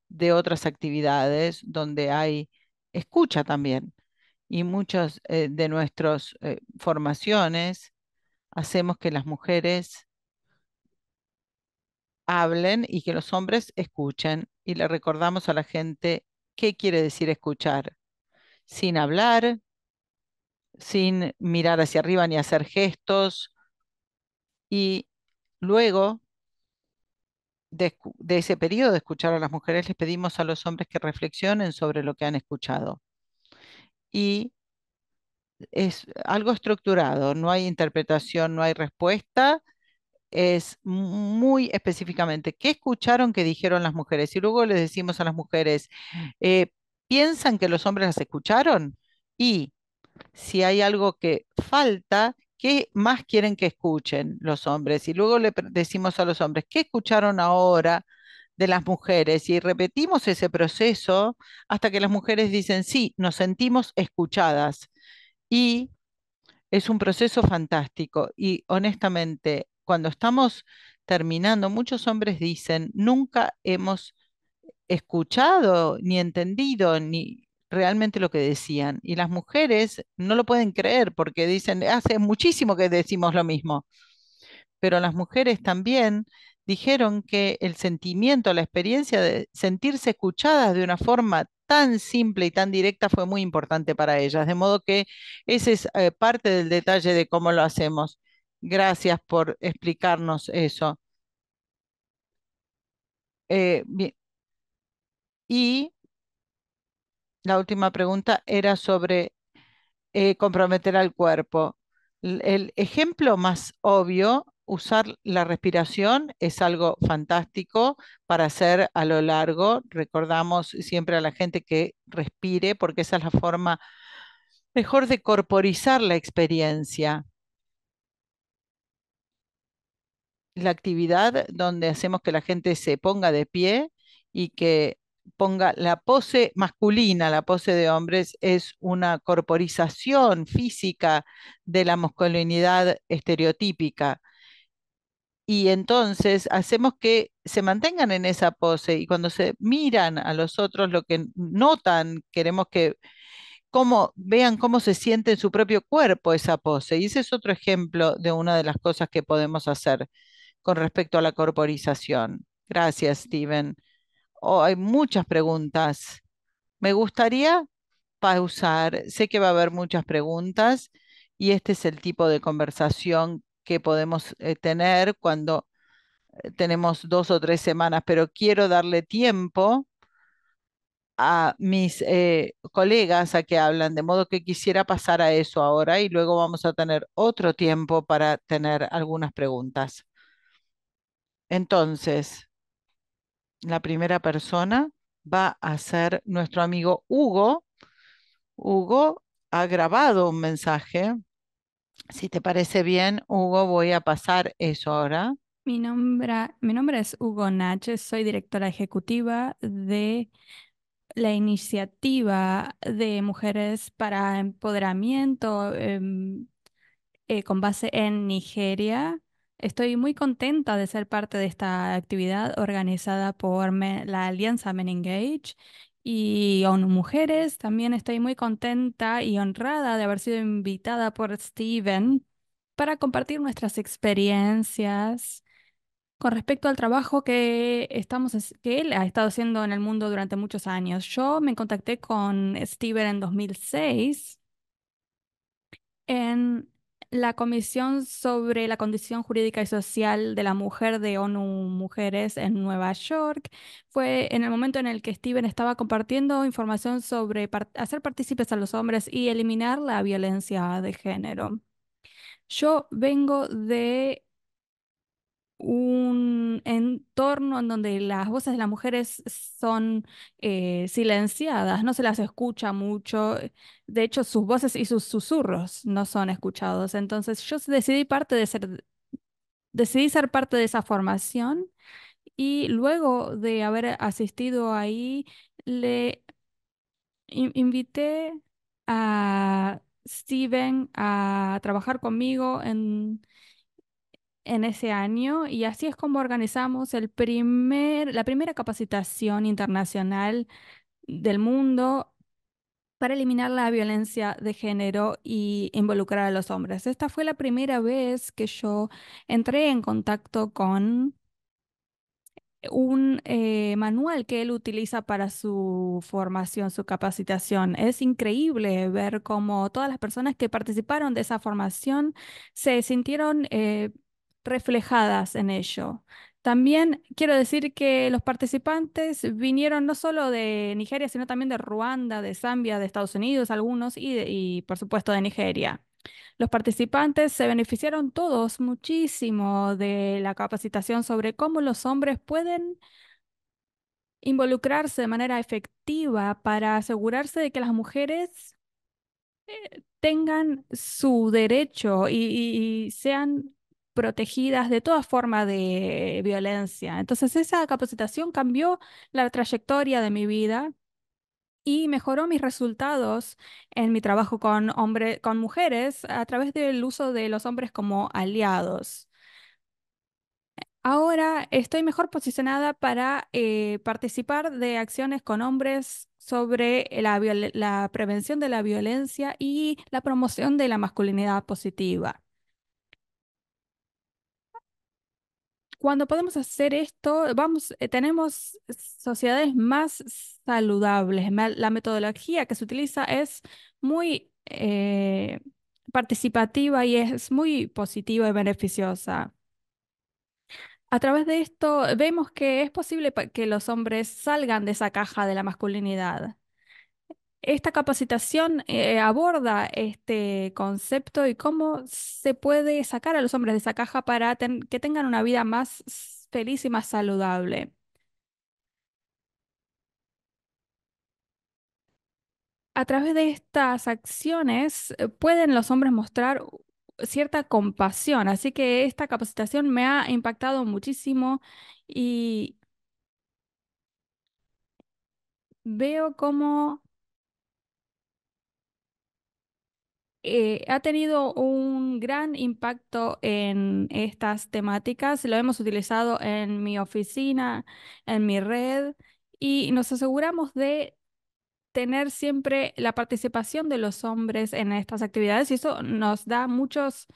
de otras actividades donde hay escucha también. Y muchas de nuestras formaciones hacemos que las mujeres hablen y que los hombres escuchen. Y le recordamos a la gente qué quiere decir escuchar, sin hablar, sin mirar hacia arriba ni hacer gestos. Y luego de ese periodo de escuchar a las mujeres, les pedimos a los hombres que reflexionen sobre lo que han escuchado. Y es algo estructurado, no hay interpretación, no hay respuesta, es muy específicamente qué escucharon que dijeron las mujeres. Y luego les decimos a las mujeres, eh, ¿piensan que los hombres las escucharon? Y si hay algo que falta, ¿qué más quieren que escuchen los hombres? Y luego decimos a los hombres, ¿qué escucharon ahora de las mujeres? Y repetimos ese proceso hasta que las mujeres dicen, sí, nos sentimos escuchadas. Y es un proceso fantástico. Y honestamente, cuando estamos terminando, muchos hombres dicen, nunca hemos escuchado ni entendido ni realmente lo que decían. Y las mujeres no lo pueden creer porque dicen, hace muchísimo que decimos lo mismo. Pero las mujeres también dijeron que el sentimiento, la experiencia de sentirse escuchadas de una forma tan simple y tan directa fue muy importante para ellas. De modo que ese es parte del detalle de cómo lo hacemos. Gracias por explicarnos eso. Bien, y la última pregunta era sobre comprometer al cuerpo. El ejemplo más obvio, usar la respiración es algo fantástico para hacer a lo largo. Recordamos siempre a la gente que respire porque esa es la forma mejor de corporizar la experiencia. La actividad donde hacemos que la gente se ponga de pie y que ponga la pose masculina, la pose de hombres, es una corporización física de la masculinidad estereotípica. Y entonces hacemos que se mantengan en esa pose y cuando se miran a los otros, lo que notan, queremos que vean cómo se siente en su propio cuerpo esa pose. Y ese es otro ejemplo de una de las cosas que podemos hacer con respecto a la corporización. Gracias, Steven. Oh, hay muchas preguntas. Me gustaría pausar. Sé que va a haber muchas preguntas y este es el tipo de conversación que podemos tener cuando tenemos 2 o 3 semanas, pero quiero darle tiempo a mis colegas a que hablan, de modo que quisiera pasar a eso ahora y luego vamos a tener otro tiempo para tener algunas preguntas. Entonces, la primera persona va a ser nuestro amigo Hugo. Hugo ha grabado un mensaje. Si te parece bien, Hugo, voy a pasar eso ahora. Mi nombre es Hugo Naches, soy directora ejecutiva de la iniciativa de Mujeres para Empoderamiento con base en Nigeria. Estoy muy contenta de ser parte de esta actividad organizada por la Alianza Men Engage y ONU Mujeres. También estoy muy contenta y honrada de haber sido invitada por Steven para compartir nuestras experiencias con respecto al trabajo que él ha estado haciendo en el mundo durante muchos años. Yo me contacté con Steven en 2006 en la Comisión sobre la Condición Jurídica y Social de la Mujer de ONU Mujeres en Nueva York. Fue en el momento en el que Steven estaba compartiendo información sobre hacer partícipes a los hombres y eliminar la violencia de género. Yo vengo de un entorno en donde las voces de las mujeres son silenciadas, no se las escucha mucho. De hecho, sus voces y sus susurros no son escuchados. Entonces, decidí ser parte de esa formación y luego de haber asistido ahí, le invité a Steven a trabajar conmigo en ese año y así es como organizamos la primera capacitación internacional del mundo para eliminar la violencia de género y involucrar a los hombres. Esta fue la primera vez que yo entré en contacto con un manual que él utiliza para su formación, su capacitación. Es increíble ver cómo todas las personas que participaron de esa formación se sintieron reflejadas en ello. También quiero decir que los participantes vinieron no solo de Nigeria, sino también de Ruanda, de Zambia, de Estados Unidos, algunos, y por supuesto de Nigeria. Los participantes se beneficiaron todos muchísimo de la capacitación sobre cómo los hombres pueden involucrarse de manera efectiva para asegurarse de que las mujeres tengan su derecho y sean protegidas de toda forma de violencia. Entonces, esa capacitación cambió la trayectoria de mi vida y mejoró mis resultados en mi trabajo con mujeres a través del uso de los hombres como aliados. Ahora estoy mejor posicionada para participar de acciones con hombres sobre la prevención de la violencia y la promoción de la masculinidad positiva. Cuando podemos hacer esto, tenemos sociedades más saludables. La metodología que se utiliza es muy participativa y es muy positiva y beneficiosa. A través de esto vemos que es posible que los hombres salgan de esa caja de la masculinidad. Esta capacitación aborda este concepto y cómo se puede sacar a los hombres de esa caja para que tengan una vida más feliz y más saludable. A través de estas acciones pueden los hombres mostrar cierta compasión, así que esta capacitación me ha impactado muchísimo y veo cómo ha tenido un gran impacto en estas temáticas. Lo hemos utilizado en mi oficina, en mi red, y nos aseguramos de tener siempre la participación de los hombres en estas actividades y eso nos da muchos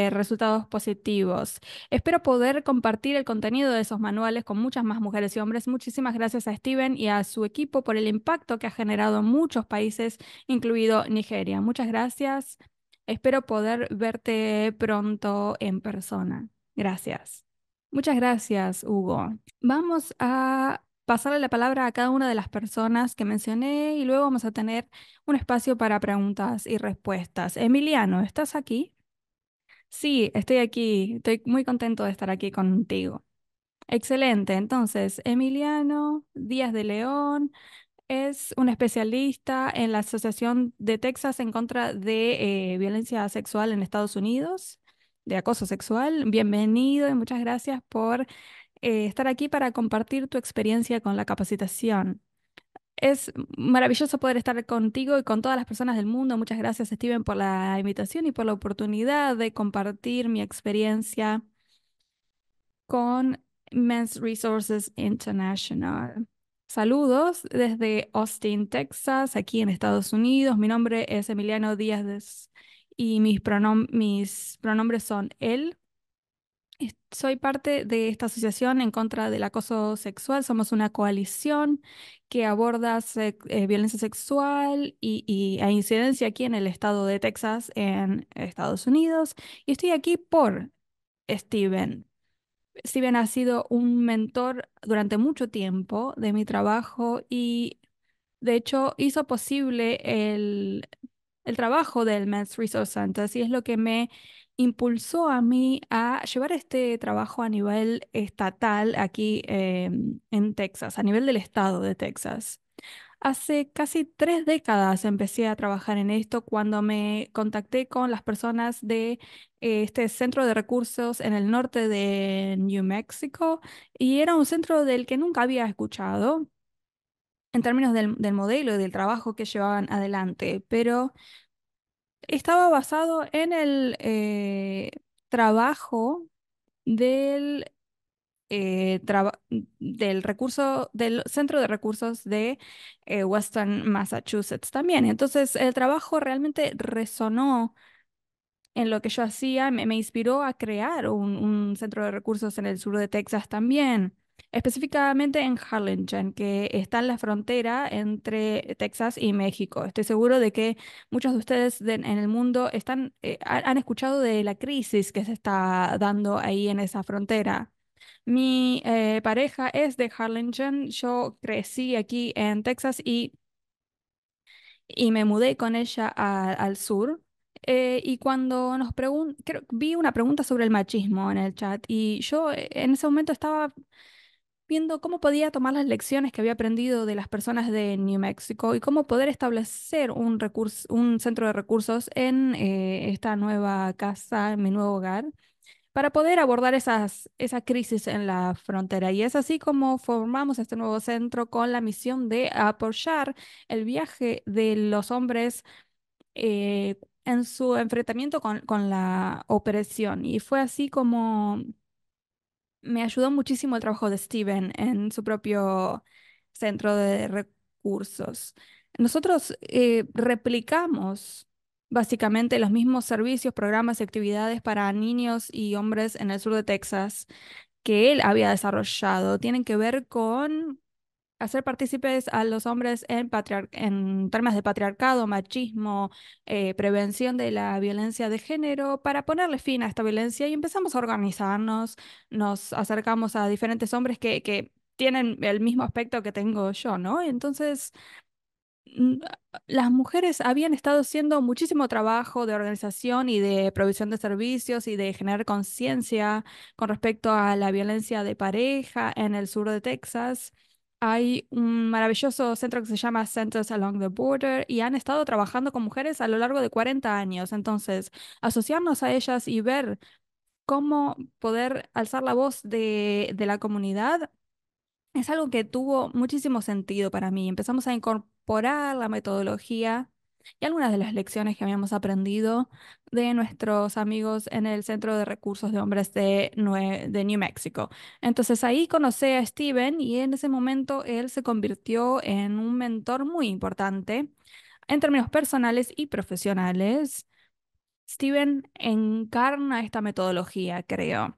resultados positivos. Espero poder compartir el contenido de esos manuales con muchas más mujeres y hombres. Muchísimas gracias a Steven y a su equipo por el impacto que ha generado en muchos países, incluido Nigeria. Muchas gracias. Espero poder verte pronto en persona. Gracias. Muchas gracias, Hugo. Vamos a pasarle la palabra a cada una de las personas que mencioné y luego vamos a tener un espacio para preguntas y respuestas. Emiliano, ¿estás aquí? Sí, estoy aquí. Estoy muy contento de estar aquí contigo. Excelente. Entonces, Emiliano Díaz de León es un especialista en la Asociación de Texas en contra de violencia sexual en Estados Unidos, de acoso sexual. Bienvenido y muchas gracias por estar aquí para compartir tu experiencia con la capacitación. Es maravilloso poder estar contigo y con todas las personas del mundo. Muchas gracias, Steven, por la invitación y por la oportunidad de compartir mi experiencia con Men's Resources International. Saludos desde Austin, Texas, aquí en Estados Unidos. Mi nombre es Emiliano y mis pronombres son él. Soy parte de esta asociación en contra del acoso sexual. Somos una coalición que aborda violencia sexual e incidencia aquí en el estado de Texas, en Estados Unidos. Y estoy aquí por Steven. Steven ha sido un mentor durante mucho tiempo de mi trabajo y de hecho hizo posible el trabajo del Men's Resource Center, y es lo que me impulsó a mí a llevar este trabajo a nivel estatal aquí en Texas, a nivel del estado de Texas. Hace casi 3 décadas empecé a trabajar en esto cuando me contacté con las personas de este centro de recursos en el norte de New Mexico y era un centro del que nunca había escuchado en términos del modelo y del trabajo que llevaban adelante, pero estaba basado en el trabajo del, del del Centro de Recursos de Western Massachusetts también. Entonces, el trabajo realmente resonó en lo que yo hacía, me inspiró a crear un centro de recursos en el sur de Texas también, específicamente en Harlingen, que está en la frontera entre Texas y México. Estoy seguro de que muchos de ustedes en el mundo han escuchado de la crisis que se está dando ahí en esa frontera. Mi pareja es de Harlingen, yo crecí aquí en Texas y me mudé con ella al sur. Y cuando vi una pregunta sobre el machismo en el chat y yo en ese momento estaba viendo cómo podía tomar las lecciones que había aprendido de las personas de New Mexico y cómo poder establecer un centro de recursos en esta nueva casa, en mi nuevo hogar para poder abordar esa crisis en la frontera. Y es así como formamos este nuevo centro con la misión de apoyar el viaje de los hombres en su enfrentamiento con la opresión. Y fue así como me ayudó muchísimo el trabajo de Steven en su propio centro de recursos. Nosotros replicamos básicamente los mismos servicios, programas y actividades para niños y hombres en el sur de Texas que él había desarrollado. Tienen que ver con hacer partícipes a los hombres en temas de patriarcado, machismo, prevención de la violencia de género, para ponerle fin a esta violencia y empezamos a organizarnos, nos acercamos a diferentes hombres que tienen el mismo aspecto que tengo yo, ¿no? Entonces mm, las mujeres habían estado haciendo muchísimo trabajo de organización y de provisión de servicios y de generar conciencia con respecto a la violencia de pareja en el sur de Texas. Hay un maravilloso centro que se llama Centers Along the Border y han estado trabajando con mujeres a lo largo de 40 años. Entonces, asociarnos a ellas y ver cómo poder alzar la voz de la comunidad es algo que tuvo muchísimo sentido para mí. Empezamos a incorporar la metodología y algunas de las lecciones que habíamos aprendido de nuestros amigos en el Centro de Recursos de Hombres de New Mexico. Entonces ahí conocí a Steven y en ese momento él se convirtió en un mentor muy importante en términos personales y profesionales. Steven encarna esta metodología, creo.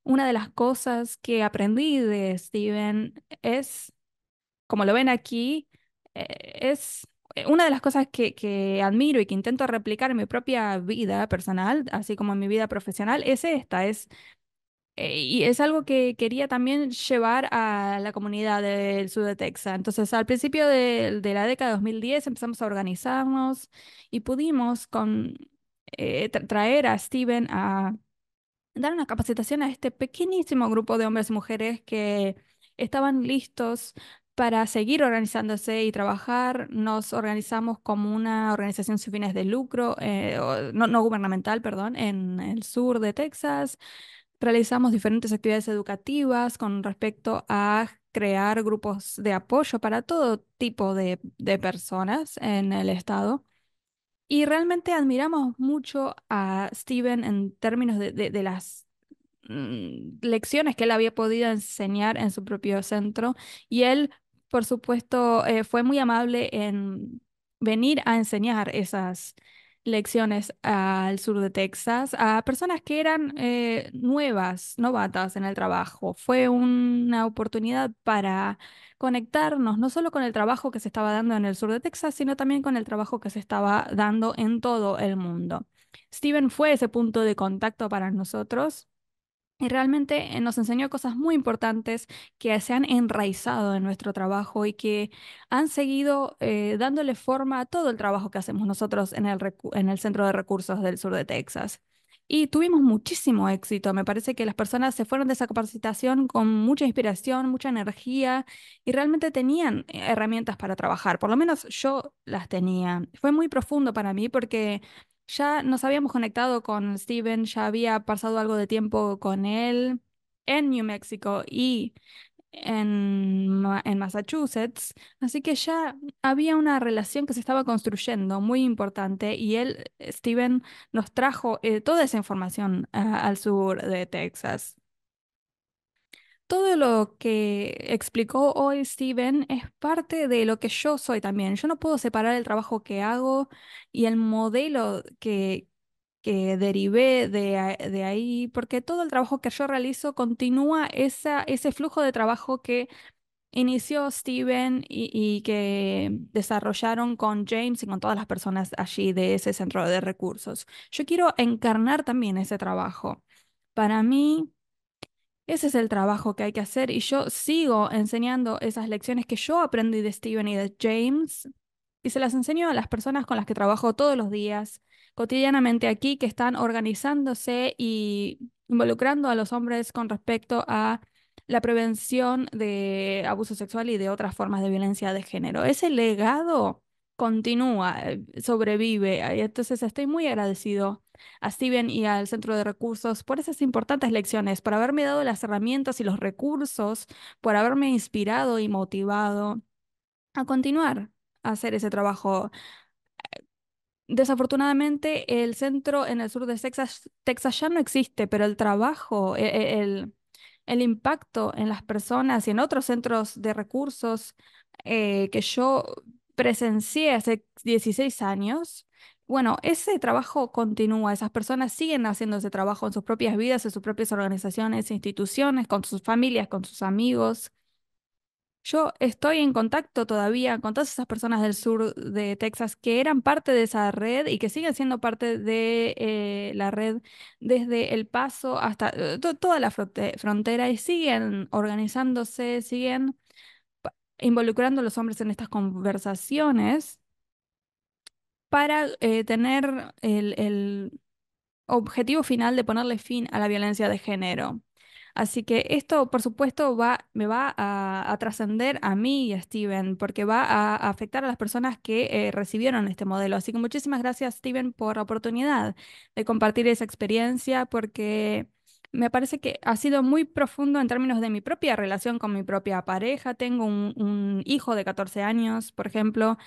Una de las cosas que aprendí de Steven es, como lo ven aquí, es una de las cosas que admiro y que intento replicar en mi propia vida personal, así como en mi vida profesional, es esta, y es algo que quería también llevar a la comunidad del sur de Texas. Entonces, al principio de la década de 2010 empezamos a organizarnos y pudimos traer a Steven a dar una capacitación a este pequeñísimo grupo de hombres y mujeres que estaban listos para seguir organizándose y trabajar. Nos organizamos como una organización sin fines de lucro, no gubernamental, perdón, en el sur de Texas. Realizamos diferentes actividades educativas con respecto a crear grupos de apoyo para todo tipo de personas en el estado. Y realmente admiramos mucho a Steven en términos de las lecciones que él había podido enseñar en su propio centro. Y él, por supuesto, fue muy amable en venir a enseñar esas lecciones al sur de Texas a personas que eran nuevas, novatas en el trabajo. Fue una oportunidad para conectarnos no solo con el trabajo que se estaba dando en el sur de Texas, sino también con el trabajo que se estaba dando en todo el mundo. Steven fue ese punto de contacto para nosotros y realmente nos enseñó cosas muy importantes que se han enraizado en nuestro trabajo y que han seguido dándole forma a todo el trabajo que hacemos nosotros en en el Centro de Recursos del Sur de Texas. Y tuvimos muchísimo éxito. Me parece que las personas se fueron de esa capacitación con mucha inspiración, mucha energía y realmente tenían herramientas para trabajar. Por lo menos yo las tenía. Fue muy profundo para mí porque ya nos habíamos conectado con Steven, ya había pasado algo de tiempo con él en New Mexico y en Massachusetts, así que ya había una relación que se estaba construyendo muy importante y Steven, nos trajo toda esa información al sur de Texas. Todo lo que explicó hoy Steven es parte de lo que yo soy también. Yo no puedo separar el trabajo que hago y el modelo que derivé de ahí, porque todo el trabajo que yo realizo continúa ese flujo de trabajo que inició Steven y que desarrollaron con James y con todas las personas allí de ese centro de recursos. Yo quiero encarnar también ese trabajo. Para mí... Ese es el trabajo que hay que hacer y yo sigo enseñando esas lecciones que yo aprendí de Steven y de James y se las enseño a las personas con las que trabajo todos los días, cotidianamente aquí, que están organizándose y involucrando a los hombres con respecto a la prevención de abuso sexual y de otras formas de violencia de género. Ese legado continúa, sobrevive, y entonces estoy muy agradecido a Steven y al Centro de Recursos por esas importantes lecciones, por haberme dado las herramientas y los recursos, por haberme inspirado y motivado a continuar a hacer ese trabajo. Desafortunadamente, el centro en el sur de Texas ya no existe, pero el trabajo, el impacto en las personas y en otros centros de recursos que yo presencié hace 16 años, bueno, ese trabajo continúa. Esas personas siguen haciendo ese trabajo en sus propias vidas, en sus propias organizaciones, instituciones, con sus familias, con sus amigos. Yo estoy en contacto todavía con todas esas personas del sur de Texas que eran parte de esa red y que siguen siendo parte de la red desde El Paso hasta toda la frontera y siguen organizándose, siguen involucrando a los hombres en estas conversaciones para tener el objetivo final de ponerle fin a la violencia de género. Así que esto, por supuesto, me va a trascender a mí y a Steven, porque va a afectar a las personas que recibieron este modelo. Así que muchísimas gracias, Steven, por la oportunidad de compartir esa experiencia, porque Me parece que ha sido muy profundo en términos de mi propia relación con mi propia pareja. Tengo un hijo de 14 años, por ejemplo,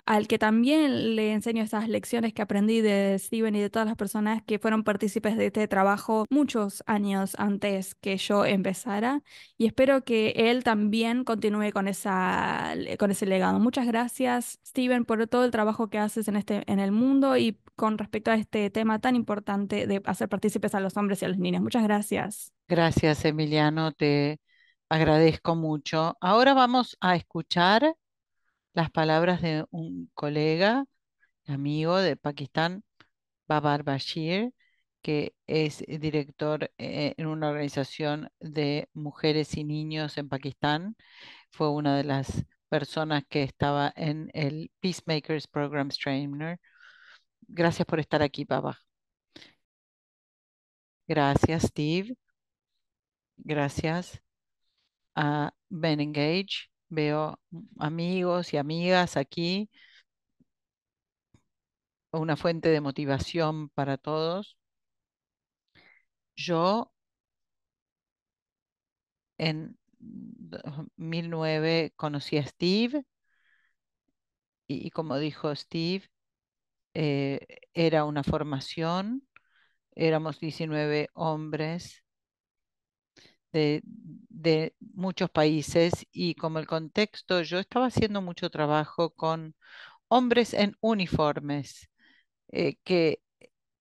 al que también le enseño estas lecciones que aprendí de Steven y de todas las personas que fueron partícipes de este trabajo muchos años antes que yo empezara. Y espero que él también continúe con ese legado. Muchas gracias, Steven, por todo el trabajo que haces en el mundo y con respecto a este tema tan importante de hacer partícipes a los hombres y a los niños. Muchas gracias. Gracias, Emiliano, te agradezco mucho. Ahora vamos a escuchar las palabras de un colega, amigo de Pakistán, Babar Bashir, que es director en una organización de mujeres y niños en Pakistán. Fue una de las personas que estaba en el Peacemakers Program Trainer. Gracias por estar aquí, Baba. Gracias, Steve. Gracias a Ben Engage. Veo amigos y amigas aquí, una fuente de motivación para todos. Yo en 2009 conocí a Steve y como dijo Steve, eh, era una formación, éramos 19 hombres de muchos países y como el contexto, yo estaba haciendo mucho trabajo con hombres en uniformes, que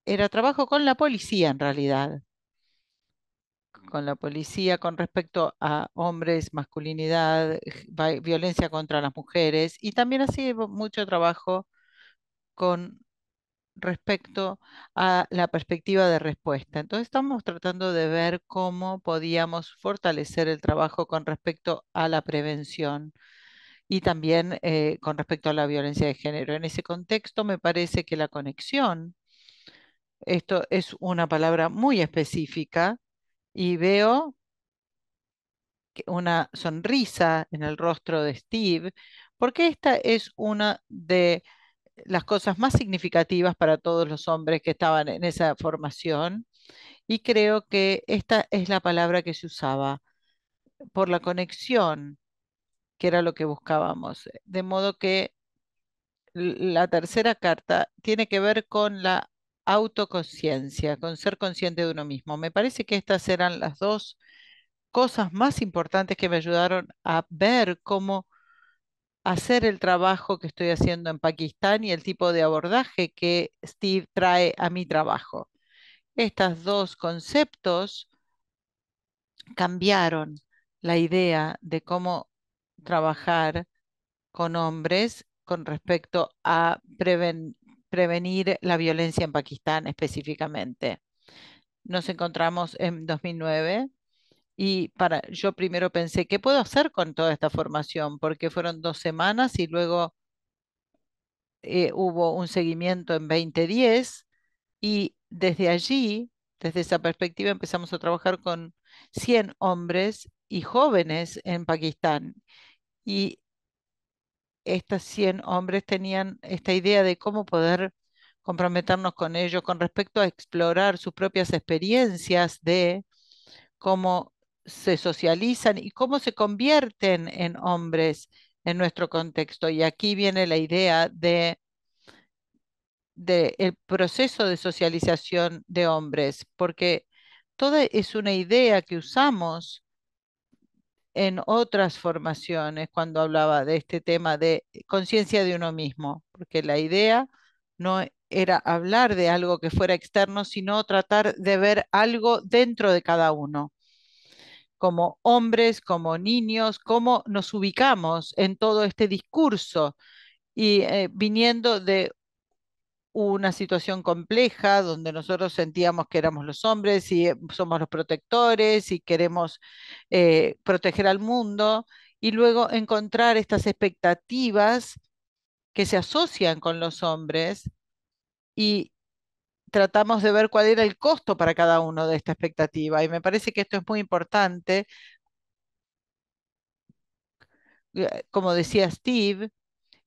era trabajo con la policía en realidad, con la policía con respecto a hombres, masculinidad, violencia contra las mujeres y también hacía mucho trabajo con respecto a la perspectiva de respuesta. Entonces estamos tratando de ver cómo podíamos fortalecer el trabajo con respecto a la prevención y también con respecto a la violencia de género. En ese contexto me parece que la conexión, esto es una palabra muy específica y veo una sonrisa en el rostro de Steve, porque esta es una de las cosas más significativas para todos los hombres que estaban en esa formación y creo que esta es la palabra que se usaba por la conexión, que era lo que buscábamos. De modo que la tercera carta tiene que ver con la autoconciencia, con ser consciente de uno mismo. Me parece que estas eran las dos cosas más importantes que me ayudaron a ver cómo hacer el trabajo que estoy haciendo en Pakistán y el tipo de abordaje que Steve trae a mi trabajo. Estos dos conceptos cambiaron la idea de cómo trabajar con hombres con respecto a prevenir la violencia en Pakistán específicamente. Nos encontramos en 2009 y yo primero pensé, ¿qué puedo hacer con toda esta formación? Porque fueron 2 semanas y luego hubo un seguimiento en 2010 y desde allí, desde esa perspectiva, empezamos a trabajar con 100 hombres y jóvenes en Pakistán. Y estos 100 hombres tenían esta idea de cómo poder comprometernos con ellos con respecto a explorar sus propias experiencias de cómo se socializan y cómo se convierten en hombres en nuestro contexto. Y aquí viene la idea de el proceso de socialización de hombres, porque toda es una idea que usamos en otras formaciones cuando hablaba de este tema de conciencia de uno mismo, porque la idea no era hablar de algo que fuera externo, sino tratar de ver algo dentro de cada uno, como hombres, como niños, cómo nos ubicamos en todo este discurso y viniendo de una situación compleja donde nosotros sentíamos que éramos los hombres y somos los protectores y queremos proteger al mundo y luego encontrar estas expectativas que se asocian con los hombres y tratamos de ver cuál era el costo para cada uno de esta expectativa. Y me parece que esto es muy importante. Como decía Steve,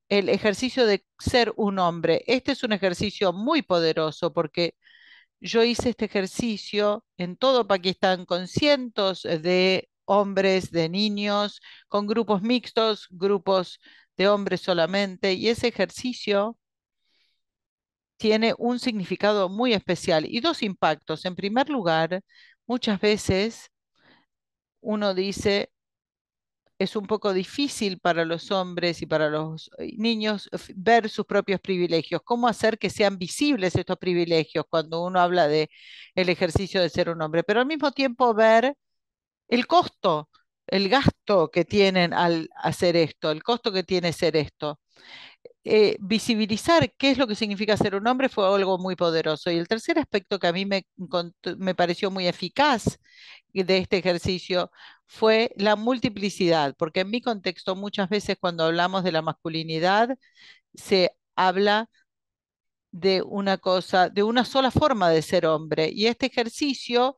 el ejercicio de ser un hombre. Este es un ejercicio muy poderoso porque Yo hice este ejercicio en todo Pakistán con cientos de hombres, de niños, con grupos mixtos, grupos de hombres solamente, y ese ejercicio tiene un significado muy especial y dos impactos. En primer lugar, muchas veces uno dice, es un poco difícil para los hombres y para los niños ver sus propios privilegios. ¿Cómo hacer que sean visibles estos privilegios cuando uno habla de el ejercicio de ser un hombre? Pero al mismo tiempo ver el costo, el gasto que tienen al hacer esto, el costo que tiene ser esto. Visibilizar qué es lo que significa ser un hombre fue algo muy poderoso. Y el tercer aspecto que a mí me pareció muy eficaz de este ejercicio fue la multiplicidad, porque en mi contexto muchas veces cuando hablamos de la masculinidad se habla de una cosa, de una sola forma de ser hombre. Y este ejercicio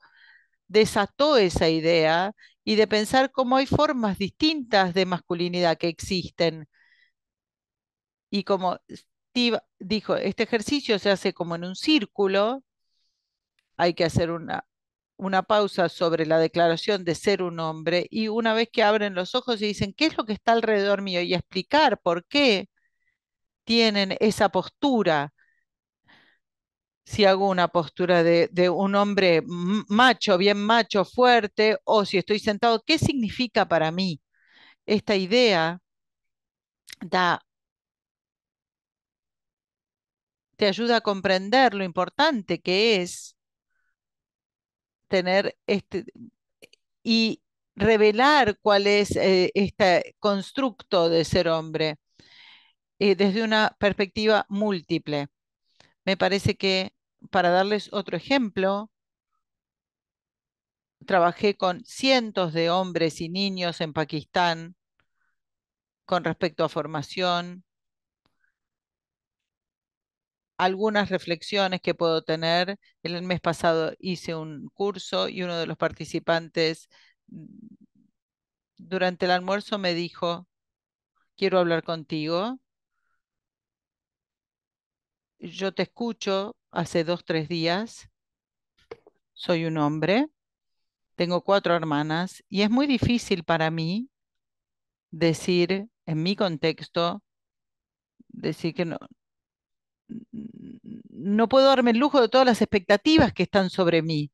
desató esa idea y de pensar cómo hay formas distintas de masculinidad que existen. Y como Steve dijo, este ejercicio se hace como en un círculo, hay que hacer una pausa sobre la declaración de ser un hombre y una vez que abren los ojos y dicen, ¿qué es lo que está alrededor mío? Y explicar por qué tienen esa postura. Si hago una postura de un hombre macho, bien macho, fuerte, o si estoy sentado, ¿qué significa para mí? Esta idea da, te ayuda a comprender lo importante que es tener y revelar cuál es este constructo de ser hombre desde una perspectiva múltiple. Me parece que, para darles otro ejemplo, trabajé con cientos de hombres y niños en Pakistán con respecto a formación, algunas reflexiones que puedo tener. El mes pasado hice un curso y uno de los participantes durante el almuerzo me dijo, quiero hablar contigo. Yo te escucho hace 2, 3 días. Soy un hombre, tengo 4 hermanas y es muy difícil para mí decir, en mi contexto, decir que no, no puedo darme el lujo de todas las expectativas que están sobre mí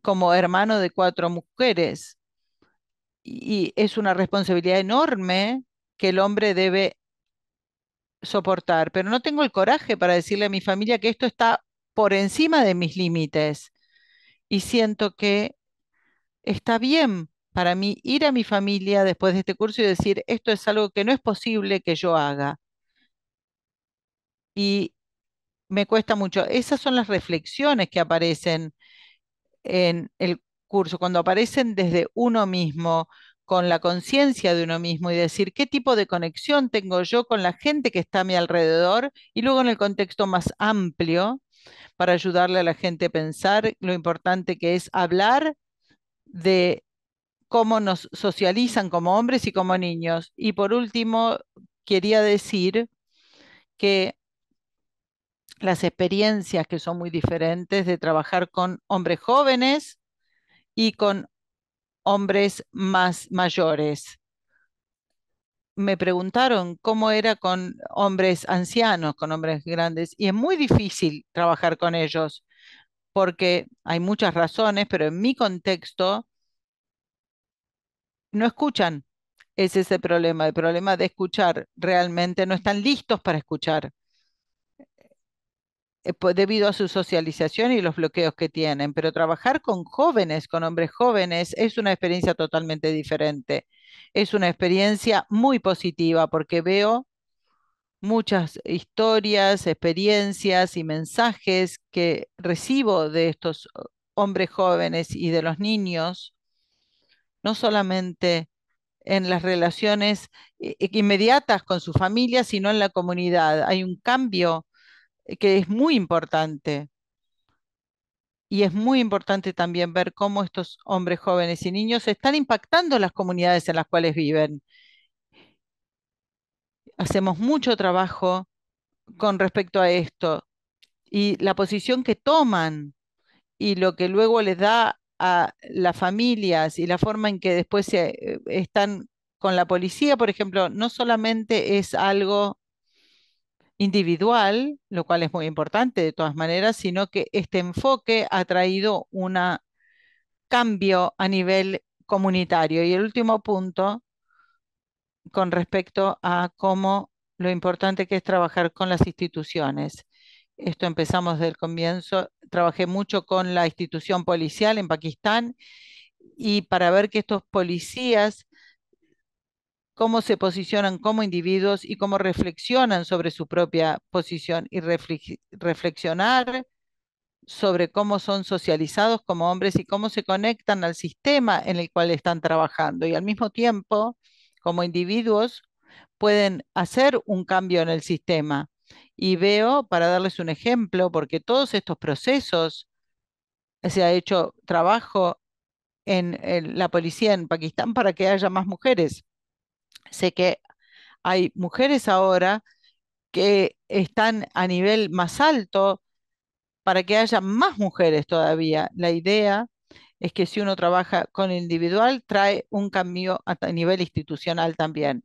como hermano de 4 mujeres. Y es una responsabilidad enorme que el hombre debe soportar, pero no tengo el coraje para decirle a mi familia que esto está por encima de mis límites y siento que está bien para mí ir a mi familia después de este curso y decir, esto es algo que no es posible que yo haga. Y me cuesta mucho. Esas son las reflexiones que aparecen en el curso, cuando aparecen desde uno mismo, con la conciencia de uno mismo y decir qué tipo de conexión tengo yo con la gente que está a mi alrededor y luego en el contexto más amplio para ayudarle a la gente a pensar lo importante que es hablar de cómo nos socializan como hombres y como niños. Y por último, quería decir que las experiencias que son muy diferentes de trabajar con hombres jóvenes y con hombres más mayores. Me preguntaron cómo era con hombres ancianos, con hombres grandes, y es muy difícil trabajar con ellos porque hay muchas razones, pero en mi contexto no escuchan. Ese es el problema de escuchar. Realmente no están listos para escuchar debido a su socialización y los bloqueos que tienen. Pero trabajar con jóvenes, con hombres jóvenes, es una experiencia totalmente diferente. Es una experiencia muy positiva porque veo muchas historias, experiencias y mensajes que recibo de estos hombres jóvenes y de los niños, no solamente en las relaciones inmediatas con su familia, sino en la comunidad. Hay un cambio que es muy importante. Y es muy importante también ver cómo estos hombres jóvenes y niños están impactando las comunidades en las cuales viven. Hacemos mucho trabajo con respecto a esto y la posición que toman y lo que luego les da a las familias y la forma en que después están con la policía, por ejemplo, no solamente es algo individual, lo cual es muy importante de todas maneras, sino que este enfoque ha traído un cambio a nivel comunitario. Y el último punto, con respecto a cómo lo importante que es trabajar con las instituciones. Esto empezamos desde el comienzo. Trabajé mucho con la institución policial en Pakistán y para ver que estos policías, cómo se posicionan como individuos y cómo reflexionan sobre su propia posición y reflexionar sobre cómo son socializados como hombres y cómo se conectan al sistema en el cual están trabajando. Y al mismo tiempo, como individuos, pueden hacer un cambio en el sistema. Y veo, para darles un ejemplo, porque todos estos procesos, se ha hecho trabajo en la policía en Pakistán para que haya más mujeres. Sé que hay mujeres ahora que están a nivel más alto para que haya más mujeres todavía. La idea es que si uno trabaja con el individual, trae un cambio a nivel institucional también.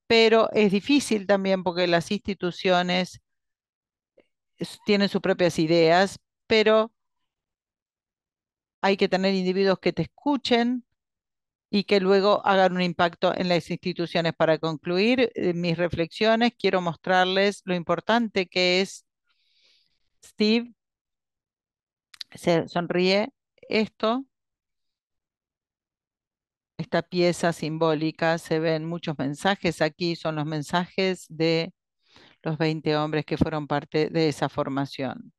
Pero es difícil también porque las instituciones tienen sus propias ideas, pero hay que tener individuos que te escuchen y que luego hagan un impacto en las instituciones. Para concluir mis reflexiones, quiero mostrarles lo importante que es, Steve, se sonríe, esto, esta pieza simbólica, se ven muchos mensajes aquí, son los mensajes de los 20 hombres que fueron parte de esa formación.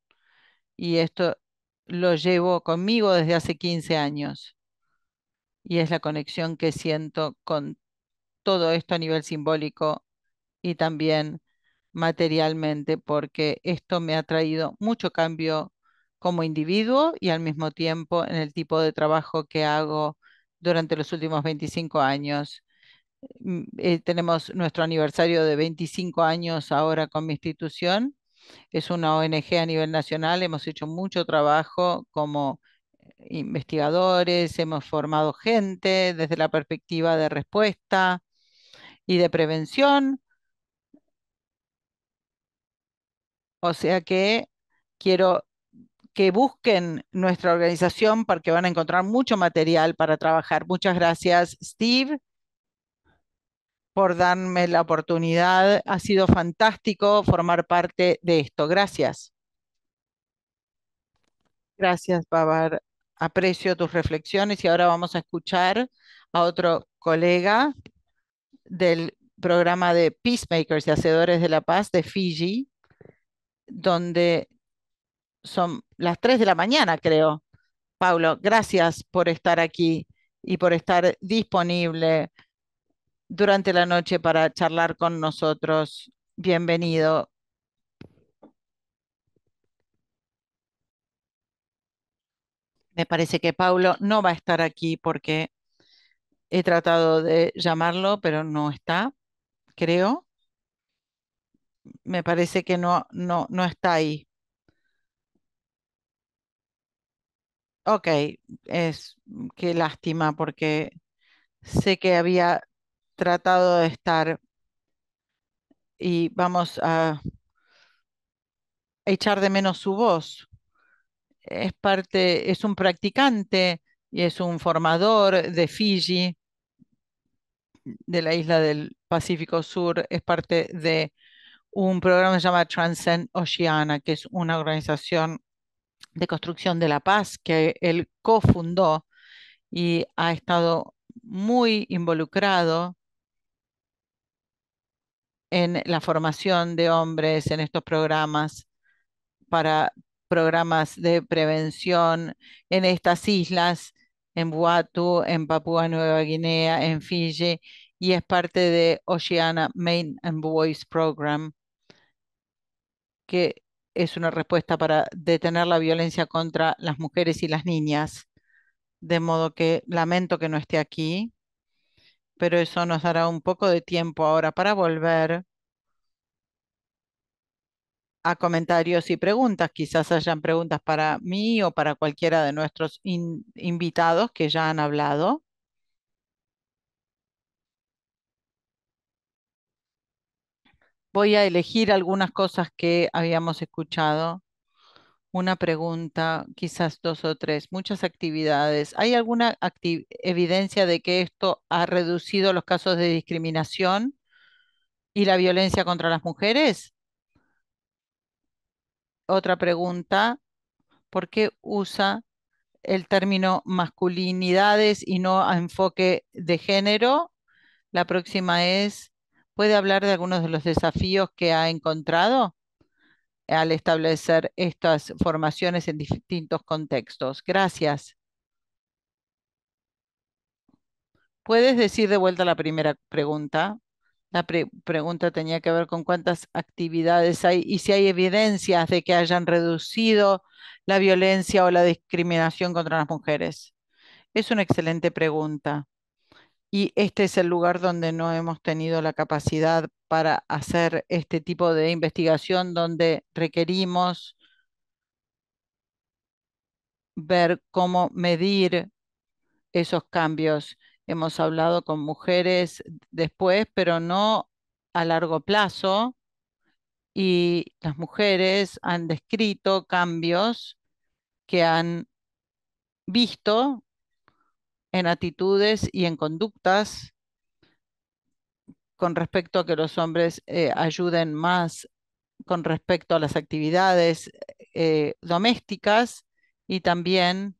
Y esto lo llevo conmigo desde hace 15 años y es la conexión que siento con todo esto a nivel simbólico y también materialmente, porque esto me ha traído mucho cambio como individuo y al mismo tiempo en el tipo de trabajo que hago durante los últimos 25 años. Tenemos nuestro aniversario de 25 años ahora con mi institución. Es una ONG a nivel nacional. Hemos hecho mucho trabajo como investigadores, hemos formado gente desde la perspectiva de respuesta y de prevención. O sea que quiero que busquen nuestra organización porque van a encontrar mucho material para trabajar. Muchas gracias, Steve, por darme la oportunidad. Ha sido fantástico formar parte de esto. Gracias. Gracias, Babar. Aprecio tus reflexiones y ahora vamos a escuchar a otro colega del programa de Peacemakers, de Hacedores de la Paz de Fiji, donde son las 3 de la mañana, creo. Paulo, gracias por estar aquí y por estar disponible durante la noche para charlar con nosotros. Bienvenido. Me parece que Paulo no va a estar aquí porque he tratado de llamarlo, pero no está, creo. Me parece que no está ahí. Ok, es qué lástima porque sé que había tratado de estar y vamos a echar de menos su voz. Es parte, es un practicante y es un formador de Fiji, de la isla del Pacífico Sur, es parte de un programa que se llama Transcend Oceana, que es una organización de construcción de la paz que él cofundó y ha estado muy involucrado en la formación de hombres en estos programas para programas de prevención en estas islas, en Vanuatu, en Papúa Nueva Guinea, en Fiji, y es parte de Oceana Men and Boys Program, que es una respuesta para detener la violencia contra las mujeres y las niñas. De modo que lamento que no esté aquí, pero eso nos dará un poco de tiempo ahora para volver a comentarios y preguntas. Quizás hayan preguntas para mí o para cualquiera de nuestros invitados que ya han hablado. Voy a elegir algunas cosas que habíamos escuchado. Una pregunta, quizás dos o tres, muchas actividades. ¿Hay alguna evidencia de que esto ha reducido los casos de discriminación y la violencia contra las mujeres? Otra pregunta, ¿por qué usa el término masculinidades y no a enfoque de género? La próxima es, ¿puede hablar de algunos de los desafíos que ha encontrado al establecer estas formaciones en distintos contextos? Gracias. ¿Puedes decir de vuelta la primera pregunta? La pregunta tenía que ver con cuántas actividades hay y si hay evidencias de que hayan reducido la violencia o la discriminación contra las mujeres. Es una excelente pregunta. Y este es el lugar donde no hemos tenido la capacidad para hacer este tipo de investigación, donde requerimos ver cómo medir esos cambios. Hemos hablado con mujeres después, pero no a largo plazo, y las mujeres han descrito cambios que han visto en actitudes y en conductas con respecto a que los hombres ayuden más con respecto a las actividades domésticas y también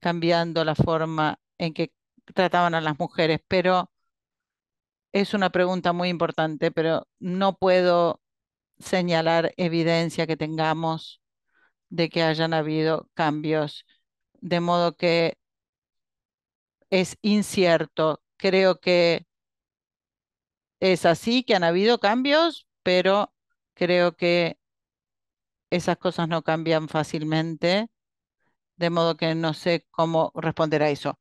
cambiando la forma en que trataban a las mujeres. Pero es una pregunta muy importante, pero no puedo señalar evidencia que tengamos de que hayan habido cambios, de modo que es incierto. Creo que es así, que han habido cambios, pero creo que esas cosas no cambian fácilmente, de modo que no sé cómo responder a eso.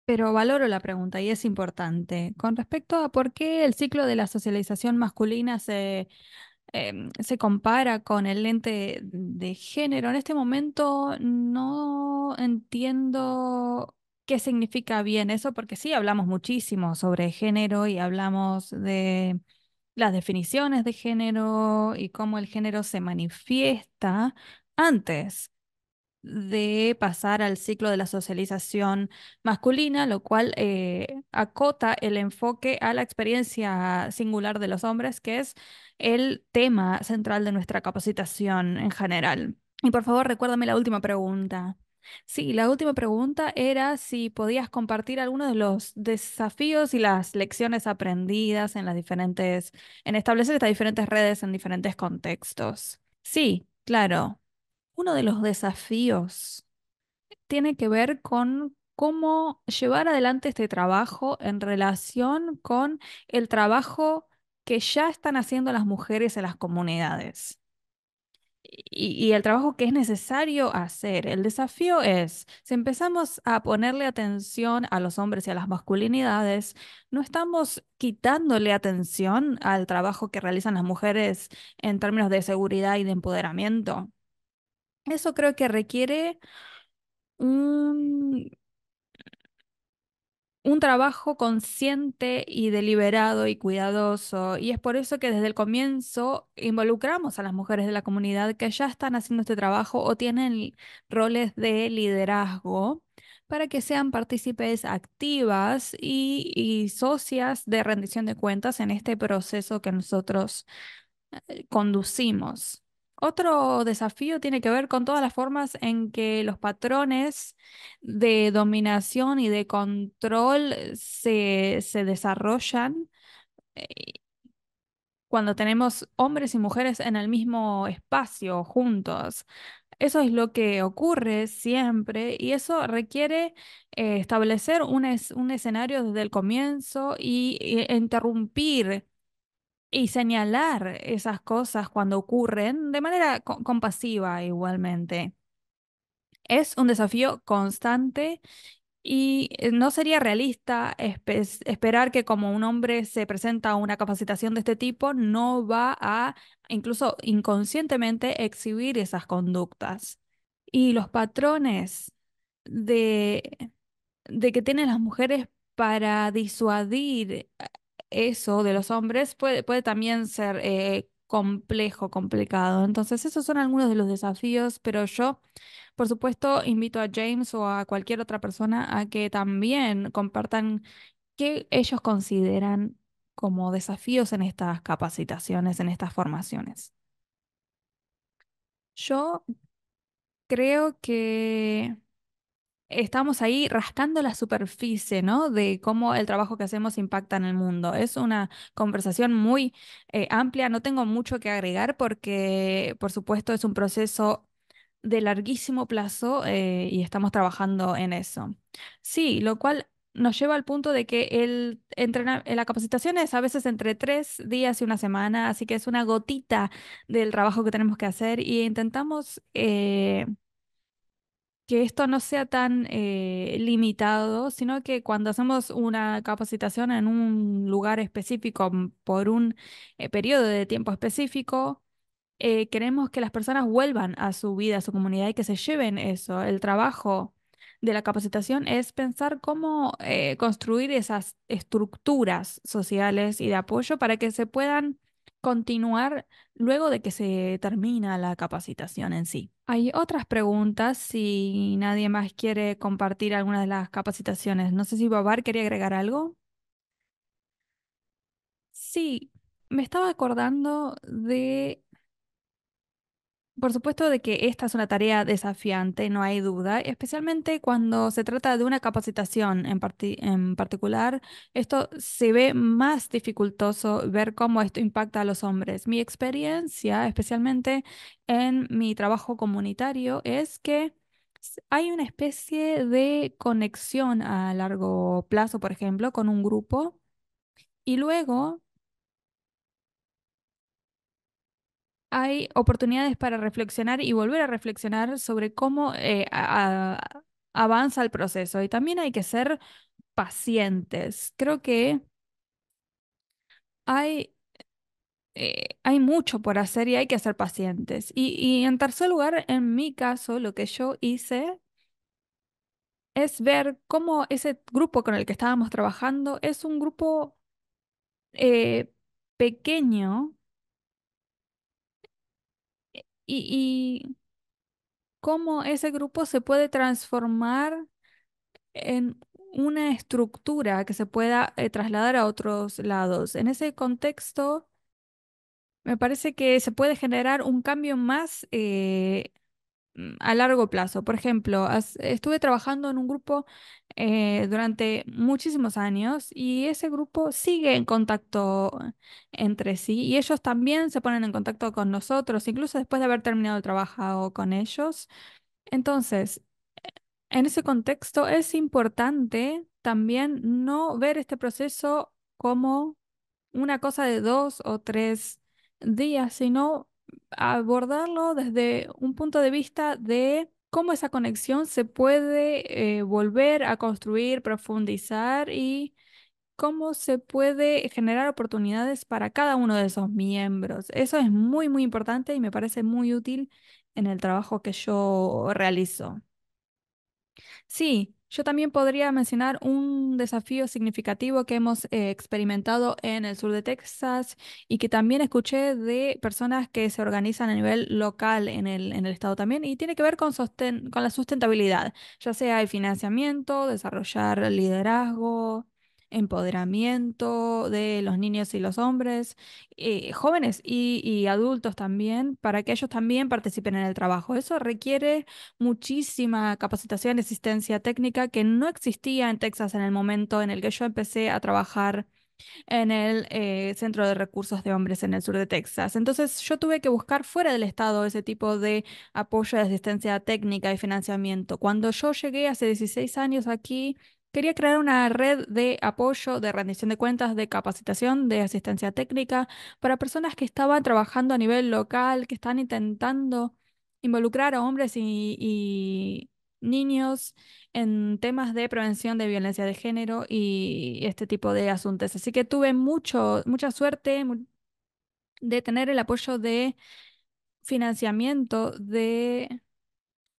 Pero valoro la pregunta y es importante. Con respecto a por qué el ciclo de la socialización masculina se compara con el lente de género, en este momento no entiendo qué significa bien eso, porque sí hablamos muchísimo sobre género y hablamos de las definiciones de género y cómo el género se manifiesta antes de pasar al ciclo de la socialización masculina, lo cual acota el enfoque a la experiencia singular de los hombres, que es el tema central de nuestra capacitación en general. Y por favor, recuérdame la última pregunta. Sí, la última pregunta era si podías compartir algunos de los desafíos y las lecciones aprendidas en en establecer estas diferentes redes en diferentes contextos. Sí, claro. Uno de los desafíos tiene que ver con cómo llevar adelante este trabajo en relación con el trabajo que ya están haciendo las mujeres en las comunidades y el trabajo que es necesario hacer. El desafío es, si empezamos a ponerle atención a los hombres y a las masculinidades, no estamos quitándole atención al trabajo que realizan las mujeres en términos de seguridad y de empoderamiento. Eso creo que requiere un, un trabajo consciente y deliberado y cuidadoso. Y es por eso que desde el comienzo involucramos a las mujeres de la comunidad que ya están haciendo este trabajo o tienen roles de liderazgo para que sean partícipes activas y socias de rendición de cuentas en este proceso que nosotros conducimos. Otro desafío tiene que ver con todas las formas en que los patrones de dominación y de control se desarrollan eh, cuando tenemos hombres y mujeres en el mismo espacio juntos. Eso es lo que ocurre siempre y eso requiere establecer un escenario desde el comienzo e interrumpir y señalar esas cosas cuando ocurren de manera compasiva igualmente. Es un desafío constante Y no sería realista esperar que como un hombre se presenta a una capacitación de este tipo, no va a, incluso inconscientemente, exhibir esas conductas. Y los patrones de, de que tienen las mujeres para disuadir eso de los hombres puede también ser complejo, complicado. Entonces, esos son algunos de los desafíos, pero yo, por supuesto, invito a James o a cualquier otra persona a que también compartan qué ellos consideran como desafíos en estas capacitaciones, en estas formaciones. Yo creo que estamos ahí rascando la superficie, ¿no? De cómo el trabajo que hacemos impacta en el mundo. Es una conversación muy amplia, no tengo mucho que agregar porque, por supuesto, es un proceso de larguísimo plazo y estamos trabajando en eso. Sí, lo cual nos lleva al punto de que la capacitación es a veces entre 3 días y una semana, así que es una gotita del trabajo que tenemos que hacer y intentamos que esto no sea tan limitado, sino que cuando hacemos una capacitación en un lugar específico por un periodo de tiempo específico, queremos que las personas vuelvan a su vida, a su comunidad y que se lleven eso. El trabajo de la capacitación es pensar cómo construir esas estructuras sociales y de apoyo para que se puedan continuar luego de que se termina la capacitación en sí. Hay otras preguntas si nadie más quiere compartir alguna de las capacitaciones. No sé si Babar quería agregar algo. Sí, me estaba acordando de por supuesto de que esta es una tarea desafiante, no hay duda, especialmente cuando se trata de una capacitación en particular. Esto se ve más dificultoso ver cómo esto impacta a los hombres. Mi experiencia, especialmente en mi trabajo comunitario, es que hay una especie de conexión a largo plazo, por ejemplo, con un grupo y luego hay oportunidades para reflexionar y volver a reflexionar sobre cómo avanza el proceso. Y también hay que ser pacientes. Creo que hay, hay mucho por hacer y hay que ser pacientes. Y en tercer lugar, en mi caso, lo que yo hice es ver cómo ese grupo con el que estábamos trabajando es un grupo eh, pequeño y cómo ese grupo se puede transformar en una estructura que se pueda trasladar a otros lados. En ese contexto, me parece que se puede generar un cambio más a largo plazo. Por ejemplo, estuve trabajando en un grupo durante muchísimos años y ese grupo sigue en contacto entre sí y ellos también se ponen en contacto con nosotros, incluso después de haber terminado el trabajo con ellos. Entonces, en ese contexto es importante también no ver este proceso como una cosa de 2 o 3 días, sino abordarlo desde un punto de vista de cómo esa conexión se puede volver a construir, profundizar y cómo se puede generar oportunidades para cada uno de esos miembros. Eso es muy, muy importante y me parece muy útil en el trabajo que yo realizo. Sí, yo también podría mencionar un desafío significativo que hemos experimentado en el sur de Texas y que también escuché de personas que se organizan a nivel local en el estado también y tiene que ver con la sustentabilidad, ya sea el financiamiento, desarrollar liderazgo, empoderamiento de los niños y los hombres, jóvenes y adultos también, para que ellos también participen en el trabajo. Eso requiere muchísima capacitación y asistencia técnica que no existía en Texas en el momento en el que yo empecé a trabajar en el Centro de Recursos de Hombres en el sur de Texas. Entonces yo tuve que buscar fuera del estado ese tipo de apoyo de asistencia técnica y financiamiento. Cuando yo llegué hace 16 años aquí, quería crear una red de apoyo, de rendición de cuentas, de capacitación, de asistencia técnica para personas que estaban trabajando a nivel local, que están intentando involucrar a hombres y niños en temas de prevención de violencia de género y este tipo de asuntos. Así que tuve mucha suerte de tener el apoyo de financiamiento de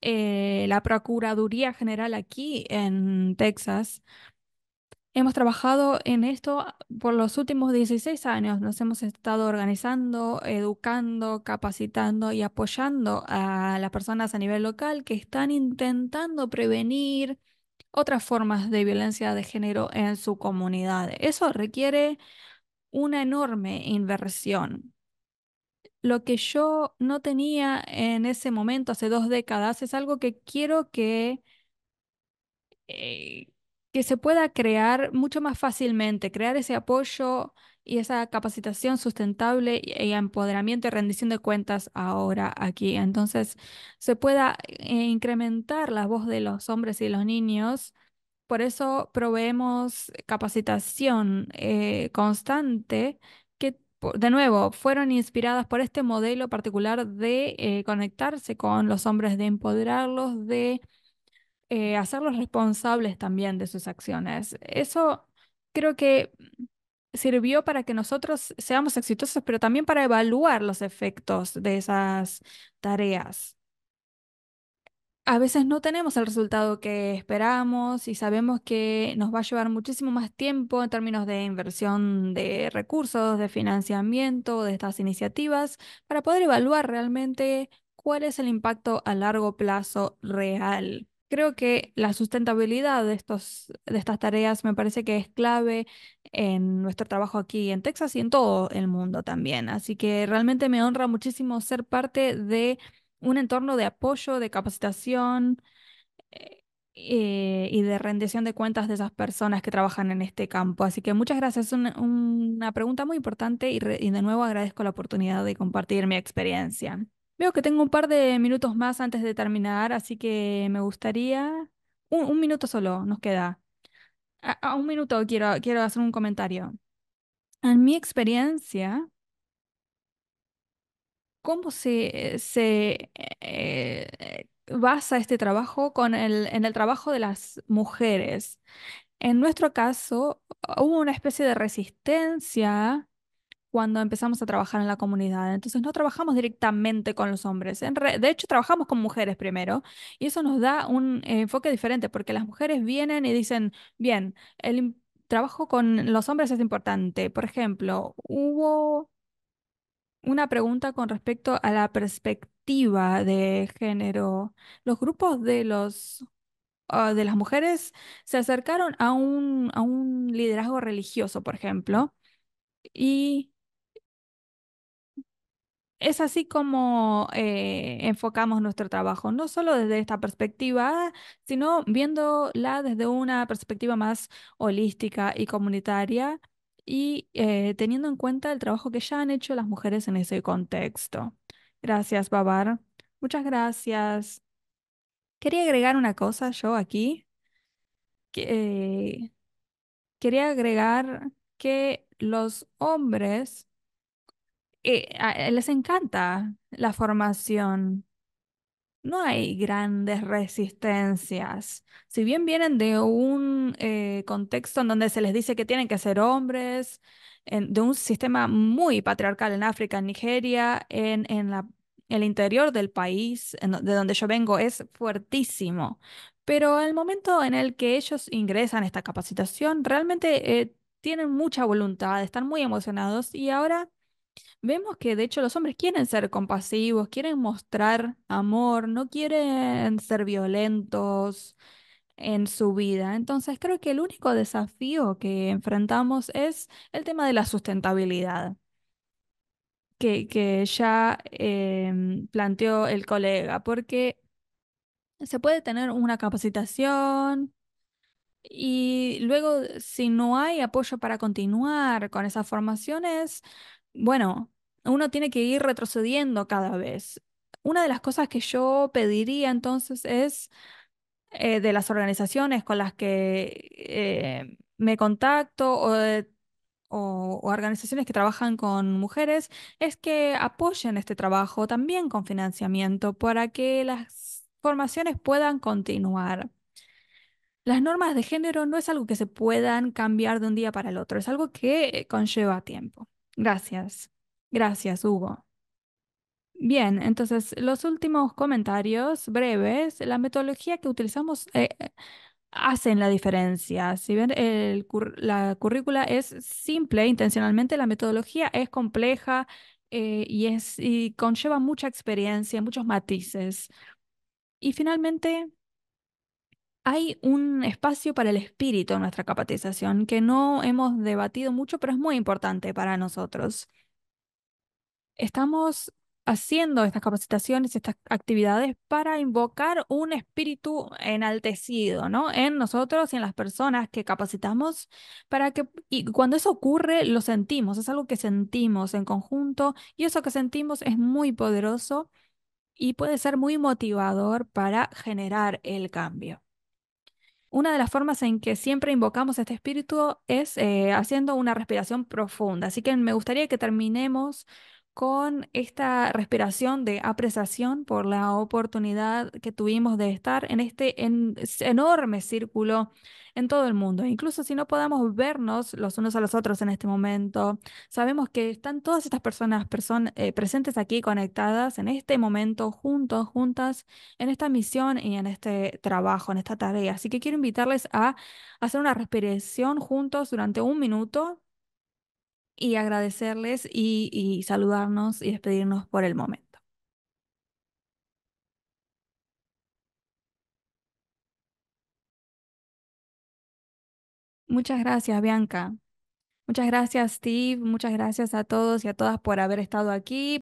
la Procuraduría General aquí en Texas. Hemos trabajado en esto por los últimos 16 años. Nos hemos estado organizando, educando, capacitando y apoyando a las personas a nivel local que están intentando prevenir otras formas de violencia de género en su comunidad. Eso requiere una enorme inversión. Lo que yo no tenía en ese momento, hace 2 décadas, es algo que quiero eh, que se pueda crear mucho más fácilmente, crear ese apoyo y esa capacitación sustentable y empoderamiento y rendición de cuentas ahora aquí. Entonces, se pueda incrementar la voz de los hombres y los niños. Por eso proveemos capacitación constante que, de nuevo, fueron inspiradas por este modelo particular de conectarse con los hombres, de empoderarlos, de hacerlos responsables también de sus acciones. Eso creo que sirvió para que nosotros seamos exitosos, pero también para evaluar los efectos de esas tareas. A veces no tenemos el resultado que esperamos y sabemos que nos va a llevar muchísimo más tiempo en términos de inversión de recursos, de financiamiento de estas iniciativas, para poder evaluar realmente cuál es el impacto a largo plazo real. Creo que la sustentabilidad de estas tareas me parece que es clave en nuestro trabajo aquí en Texas y en todo el mundo también. Así que realmente me honra muchísimo ser parte de un entorno de apoyo, de capacitación eh, y de rendición de cuentas de esas personas que trabajan en este campo. Así que muchas gracias. Es una pregunta muy importante y de nuevo agradezco la oportunidad de compartir mi experiencia. Veo que tengo un par de minutos más antes de terminar, así que me gustaría... un minuto solo nos queda. A un minuto quiero hacer un comentario. En mi experiencia, ¿cómo se basa este trabajo en el trabajo de las mujeres? En nuestro caso, hubo una especie de resistencia cuando empezamos a trabajar en la comunidad. Entonces, no trabajamos directamente con los hombres. De hecho, trabajamos con mujeres primero y eso nos da un enfoque diferente porque las mujeres vienen y dicen, bien, trabajo con los hombres es importante. Por ejemplo, hubo una pregunta con respecto a la perspectiva de género. Los grupos de las mujeres se acercaron a un liderazgo religioso, por ejemplo, y es así como enfocamos nuestro trabajo, no solo desde esta perspectiva, sino viéndola desde una perspectiva más holística y comunitaria y teniendo en cuenta el trabajo que ya han hecho las mujeres en ese contexto. Gracias, Babar. Muchas gracias. Quería agregar una cosa yo aquí. que, eh, Quería agregar que los hombres les encanta la formación. No hay grandes resistencias. Si bien vienen de un contexto en donde se les dice que tienen que ser hombres, de un sistema muy patriarcal en África, en Nigeria, el interior del país, de donde yo vengo, es fuertísimo. Pero al momento en el que ellos ingresan a esta capacitación, realmente tienen mucha voluntad, están muy emocionados y ahora vemos que de hecho los hombres quieren ser compasivos, quieren mostrar amor, no quieren ser violentos en su vida. Entonces creo que el único desafío que enfrentamos es el tema de la sustentabilidad, que ya planteó el colega, porque se puede tener una capacitación. Y luego, si no hay apoyo para continuar con esas formaciones, bueno, uno tiene que ir retrocediendo cada vez. Una de las cosas que yo pediría entonces es de las organizaciones con las que me contacto o organizaciones que trabajan con mujeres, es que apoyen este trabajo también con financiamiento para que las transformaciones puedan continuar. Las normas de género no es algo que se puedan cambiar de un día para el otro, es algo que conlleva tiempo. Gracias. Gracias, Hugo. Bien, entonces los últimos comentarios breves. La metodología que utilizamos hacen la diferencia. Si bien la currícula es simple intencionalmente, la metodología es compleja y conlleva mucha experiencia, muchos matices. Y finalmente, hay un espacio para el espíritu en nuestra capacitación que no hemos debatido mucho, pero es muy importante para nosotros. Estamos haciendo estas capacitaciones, estas actividades para invocar un espíritu enaltecido, ¿no? En nosotros y en las personas que capacitamos, y cuando eso ocurre, lo sentimos, es algo que sentimos en conjunto y eso que sentimos es muy poderoso y puede ser muy motivador para generar el cambio. Una de las formas en que siempre invocamos este espíritu es haciendo una respiración profunda. Así que me gustaría que terminemos con esta respiración de apreciación por la oportunidad que tuvimos de estar en enorme círculo en todo el mundo. Incluso si no podamos vernos los unos a los otros en este momento, sabemos que están todas estas presentes aquí conectadas en este momento, juntos, juntas en esta misión y en este trabajo, en esta tarea. Así que quiero invitarles a hacer una respiración juntos durante un minuto y agradecerles y saludarnos y despedirnos por el momento. Muchas gracias, Bianca. Muchas gracias, Steve. Muchas gracias a todos y a todas por haber estado aquí.